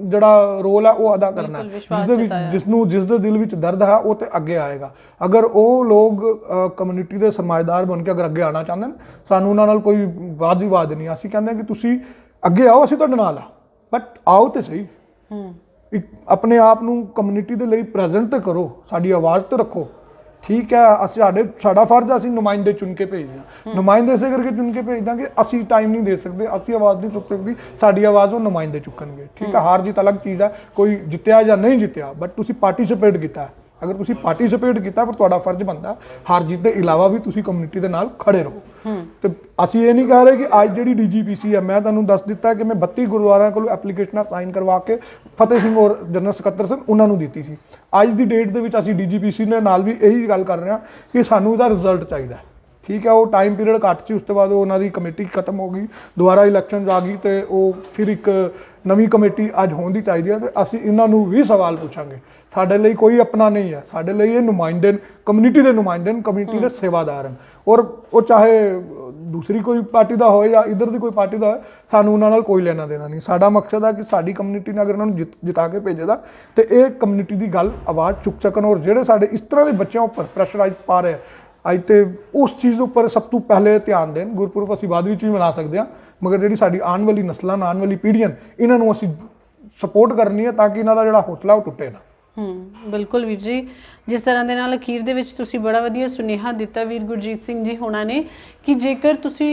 ਜਿਹੜਾ ਰੋਲ ਹੈ ਉਹ ਅਦਾ ਕਰਨਾ ਹੈ, ਜਿਸ ਦੇ ਦਿਲ ਵਿੱਚ ਦਰਦ ਹੈ ਉਹ ਤੇ ਅੱਗੇ ਆਏਗਾ। ਅਗਰ ਉਹ ਲੋਕ ਕਮਿਊਨਿਟੀ ਦੇ ਸਰਮਾਏਦਾਰ ਬਣ ਕੇ ਅਗਰ ਅੱਗੇ ਆਉਣਾ ਚਾਹੁੰਦੇ ਨੇ, ਸਾਨੂੰ ਉਹਨਾਂ ਨਾਲ ਕੋਈ ਵਾਦ ਵਿਵਾਦ ਨਹੀਂ। ਅਸੀਂ ਕਹਿੰਦੇ ਕਿ ਤੁਸੀਂ ਅੱਗੇ ਆਓ, ਅਸੀਂ ਤੁਹਾਡੇ ਨਾਲ ਆ, ਬਟ ਆਓ ਤੇ ਸਹੀ, ਇੱਕ ਆਪਣੇ ਆਪ ਨੂੰ ਕਮਿਊਨਿਟੀ ਦੇ ਲਈ ਪ੍ਰੈਜ਼ੈਂਟ ਤੇ ਕਰੋ, ਸਾਡੀ ਆਵਾਜ਼ ਤੇ ਰੱਖੋ। ਠੀਕ ਹੈ, ਸਾਡਾ ਫਰਜ਼ ਅਸੀਂ ਨੁਮਾਇੰਦੇ ਚੁਣ ਕੇ ਭੇਜਦੇ ਹਾਂ, ਨੁਮਾਇੰਦੇ ਇਸੇ ਕਰਕੇ ਚੁਣ ਕੇ ਭੇਜਦਾ ਕਿ ਅਸੀਂ ਟਾਈਮ ਨਹੀਂ ਦੇ ਸਕਦੇ, ਅਸੀਂ ਆਵਾਜ਼ ਨਹੀਂ ਚੁੱਕ ਸਕਦੀ, ਸਾਡੀ ਆਵਾਜ਼ ਉਹ ਨੁਮਾਇੰਦੇ ਚੁੱਕਣਗੇ। ਠੀਕ ਹੈ, ਹਾਰ ਜਿੱਤ ਅਲੱਗ ਚੀਜ਼ ਹੈ, ਕੋਈ ਜਿੱਤਿਆ ਜਾਂ ਨਹੀਂ ਜਿੱਤਿਆ, ਬਟ ਤੁਸੀਂ ਪਾਰਟੀਸਿਪੇਟ ਕੀਤਾ। ਅਗਰ ਤੁਸੀਂ ਪਾਰਟੀਸਿਪੇਟ ਕੀਤਾ ਫਿਰ ਤੁਹਾਡਾ ਫਰਜ਼ ਬਣਦਾ ਹਾਰ ਜਿੱਤ ਦੇ ਇਲਾਵਾ ਵੀ ਤੁਸੀਂ ਕਮਿਊਨਿਟੀ ਦੇ ਨਾਲ ਖੜੇ ਰਹੋ। ਤੇ ਅਸੀਂ ਇਹ ਨਹੀਂ ਕਹਿ ਰਹੇ ਕਿ ਅੱਜ ਜਿਹੜੀ DGPC ਹੈ, ਮੈਂ ਤੁਹਾਨੂੰ ਦੱਸ ਦਿੱਤਾ ਕਿ ਮੈਂ 32 ਗੁਰਦੁਆਰਿਆਂ ਕੋਲ ਐਪਲੀਕੇਸ਼ਨਾਂ ਸਾਈਨ ਕਰਵਾ ਕੇ ਫਤਿਹ ਸਿੰਘ ਔਰ ਜਨਰਲ ਸਕੱਤਰ ਸਨ ਉਹਨਾਂ ਨੂੰ ਦਿੱਤੀ ਸੀ। ਅੱਜ ਦੀ ਡੇਟ ਦੇ ਵਿੱਚ ਅਸੀਂ DGPC ਦੇ ਨਾਲ ਵੀ ਇਹੀ ਗੱਲ ਕਰ ਰਹੇ ਹਾਂ ਕਿ ਸਾਨੂੰ ਇਹਦਾ ਰਿਜ਼ਲਟ ਚਾਹੀਦਾ। ਠੀਕ ਹੈ, ਉਹ ਟਾਈਮ ਪੀਰੀਅਡ ਘੱਟ ਸੀ, ਉਸ ਤੋਂ ਬਾਅਦ ਉਹਨਾਂ ਦੀ ਕਮੇਟੀ ਖਤਮ ਹੋ ਗਈ, ਦੁਬਾਰਾ ਇਲੈਕਸ਼ਨ ਆ ਗਈ ਤੇ ਉਹ ਫਿਰ ਇੱਕ ਨਵੀਂ ਕਮੇਟੀ ਅੱਜ ਹੋਣ ਦੀ ਚਾਹੀਦੀ ਹੈ। ਤੇ ਅਸੀਂ ਇਹਨਾਂ ਨੂੰ ਵੀ ਸਵਾਲ ਪੁੱਛਾਂਗੇ। ਸਾਡੇ ਲਈ ਕੋਈ ਆਪਣਾ ਨਹੀਂ ਹੈ, ਸਾਡੇ ਲਈ ਇਹ ਨੁਮਾਇੰਦੇ, ਕਮਿਊਨਿਟੀ ਦੇ ਨੁਮਾਇੰਦੇ, ਕਮਿਊਨਿਟੀ ਦੇ ਸੇਵਾਦਾਰ ਹਨ, ਔਰ ਉਹ ਚਾਹੇ ਦੂਸਰੀ ਕੋਈ ਪਾਰਟੀ ਦਾ ਹੋਏ ਜਾਂ ਇੱਧਰ ਦੀ ਕੋਈ ਪਾਰਟੀ ਦਾ ਹੋਏ, ਸਾਨੂੰ ਉਹਨਾਂ ਨਾਲ ਕੋਈ ਲੈਣਾ ਦੇਣਾ ਨਹੀਂ। ਸਾਡਾ ਮਕਸਦ ਹੈ ਕਿ ਸਾਡੀ ਕਮਿਊਨਿਟੀ ਨੇ ਅਗਰ ਇਹਨਾਂ ਨੂੰ ਜਿਤਾ ਕੇ ਭੇਜੇਦਾ ਤੇ ਇਹ ਕਮਿਊਨਿਟੀ ਦੀ ਗੱਲ ਆਵਾਜ਼ ਚੁੱਕ ਸਕਣ, ਔਰ ਜਿਹੜੇ ਸਾਡੇ ਇਸ ਤਰ੍ਹਾਂ ਦੇ ਬੱਚਿਆਂ ਉੱਪਰ ਪ੍ਰੈਸ਼ਰਾਈਜ਼ ਪਾ ਰਹੇ ਅੱਜ ਤੇ ਉਸ ਚੀਜ਼ ਉੱਪਰ ਸਭ ਤੋਂ ਪਹਿਲੇ ਧਿਆਨ ਦੇਣ। ਗੁਰਪੁਰਬ ਅਸੀਂ ਬਾਅਦ ਵਿੱਚ ਵੀ ਮਨਾ ਸਕਦੇ ਹਾਂ, ਮਗਰ ਜਿਹੜੀ ਸਾਡੀ ਆਉਣ ਵਾਲੀ ਨਸਲਾਂ, ਆਉਣ ਵਾਲੀ ਪੀੜ੍ਹੀਆਂ, ਇਹਨਾਂ ਨੂੰ ਅਸੀਂ ਸਪੋਰਟ ਕਰਨੀ ਹੈ ਤਾਂ ਕਿ ਇਹਨਾਂ ਦਾ ਜਿਹੜਾ ਹੌਸਲਾ ਉਹ ਟੁੱਟੇ ਨਾ। ਬਿਲਕੁਲ ਵੀਰ ਜੀ, ਜਿਸ ਤਰ੍ਹਾਂ ਦੇ ਨਾਲ ਅਖੀਰ ਦੇ ਵਿੱਚ ਤੁਸੀਂ ਬੜਾ ਵਧੀਆ ਸੁਨੇਹਾ ਦਿੱਤਾ ਵੀਰ ਗੁਰਜੀਤ ਸਿੰਘ ਜੀ ਹੋਣਾ ਨੇ ਕਿ ਜੇਕਰ ਤੁਸੀਂ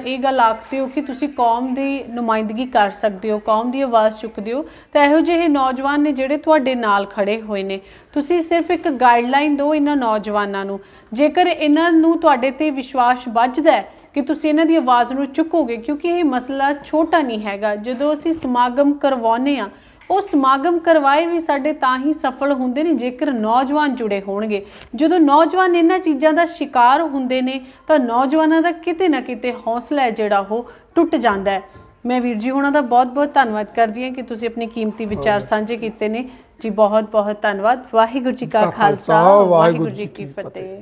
ਇਹ ਗੱਲ ਆਖਦੇ ਹੋ ਕਿ ਤੁਸੀਂ ਕੌਮ ਦੀ ਨੁਮਾਇੰਦਗੀ ਕਰ ਸਕਦੇ ਹੋ, ਕੌਮ ਦੀ ਆਵਾਜ਼ ਚੁੱਕਦੇ ਹੋ, ਤਾਂ ਇਹੋ ਜਿਹੇ ਨੌਜਵਾਨ ਨੇ ਜਿਹੜੇ ਤੁਹਾਡੇ ਨਾਲ ਖੜੇ ਹੋਏ ਨੇ, ਤੁਸੀਂ ਸਿਰਫ ਇੱਕ ਗਾਈਡਲਾਈਨ ਦਿਓ ਇਹਨਾਂ ਨੌਜਵਾਨਾਂ ਨੂੰ। ਜੇਕਰ ਇਹਨਾਂ ਨੂੰ ਤੁਹਾਡੇ ਤੇ ਵਿਸ਼ਵਾਸ ਵੱਝਦਾ ਕਿ ਤੁਸੀਂ ਇਹਨਾਂ ਦੀ ਆਵਾਜ਼ ਨੂੰ ਚੁੱਕੋਗੇ, ਕਿਉਂਕਿ ਇਹ ਮਸਲਾ ਛੋਟਾ ਨਹੀਂ ਹੈਗਾ। ਜਦੋਂ ਅਸੀਂ ਸਮਾਗਮ ਕਰਵਾਉਂਦੇ ਹਾਂ, ਉਹ ਸਮਾਗਮ ਕਰਵਾਏ ਵੀ ਸਾਡੇ ਤਾਂ ਹੀ ਸਫਲ ਹੁੰਦੇ ਨੇ ਜੇਕਰ ਨੌਜਵਾਨ ਜੁੜੇ ਹੋਣਗੇ। ਜਦੋਂ ਨੌਜਵਾਨ ਇਹਨਾਂ ਚੀਜ਼ਾਂ ਦਾ ਸ਼ਿਕਾਰ ਹੁੰਦੇ ਨੇ ਤਾਂ ਨੌਜਵਾਨਾਂ ਦਾ ਕਿਤੇ ਨਾ ਕਿਤੇ ਹੌਸਲਾ ਹੈ ਜਿਹੜਾ ਉਹ ਟੁੱਟ ਜਾਂਦਾ ਹੈ। ਮੈਂ ਵੀਰ ਜੀ ਉਹਨਾਂ ਦਾ ਬਹੁਤ-ਬਹੁਤ ਧੰਨਵਾਦ ਕਰਦੀ ਹਾਂ ਕਿ ਤੁਸੀਂ ਆਪਣੇ ਕੀਮਤੀ ਵਿਚਾਰ ਸਾਂਝੇ ਕੀਤੇ ਨੇ ਜੀ। ਬਹੁਤ-ਬਹੁਤ ਧੰਨਵਾਦ। ਵਾਹਿਗੁਰੂ ਜੀ ਕਾ ਖਾਲਸਾ, ਵਾਹਿਗੁਰੂ ਜੀ ਕੀ ਫਤਿਹ।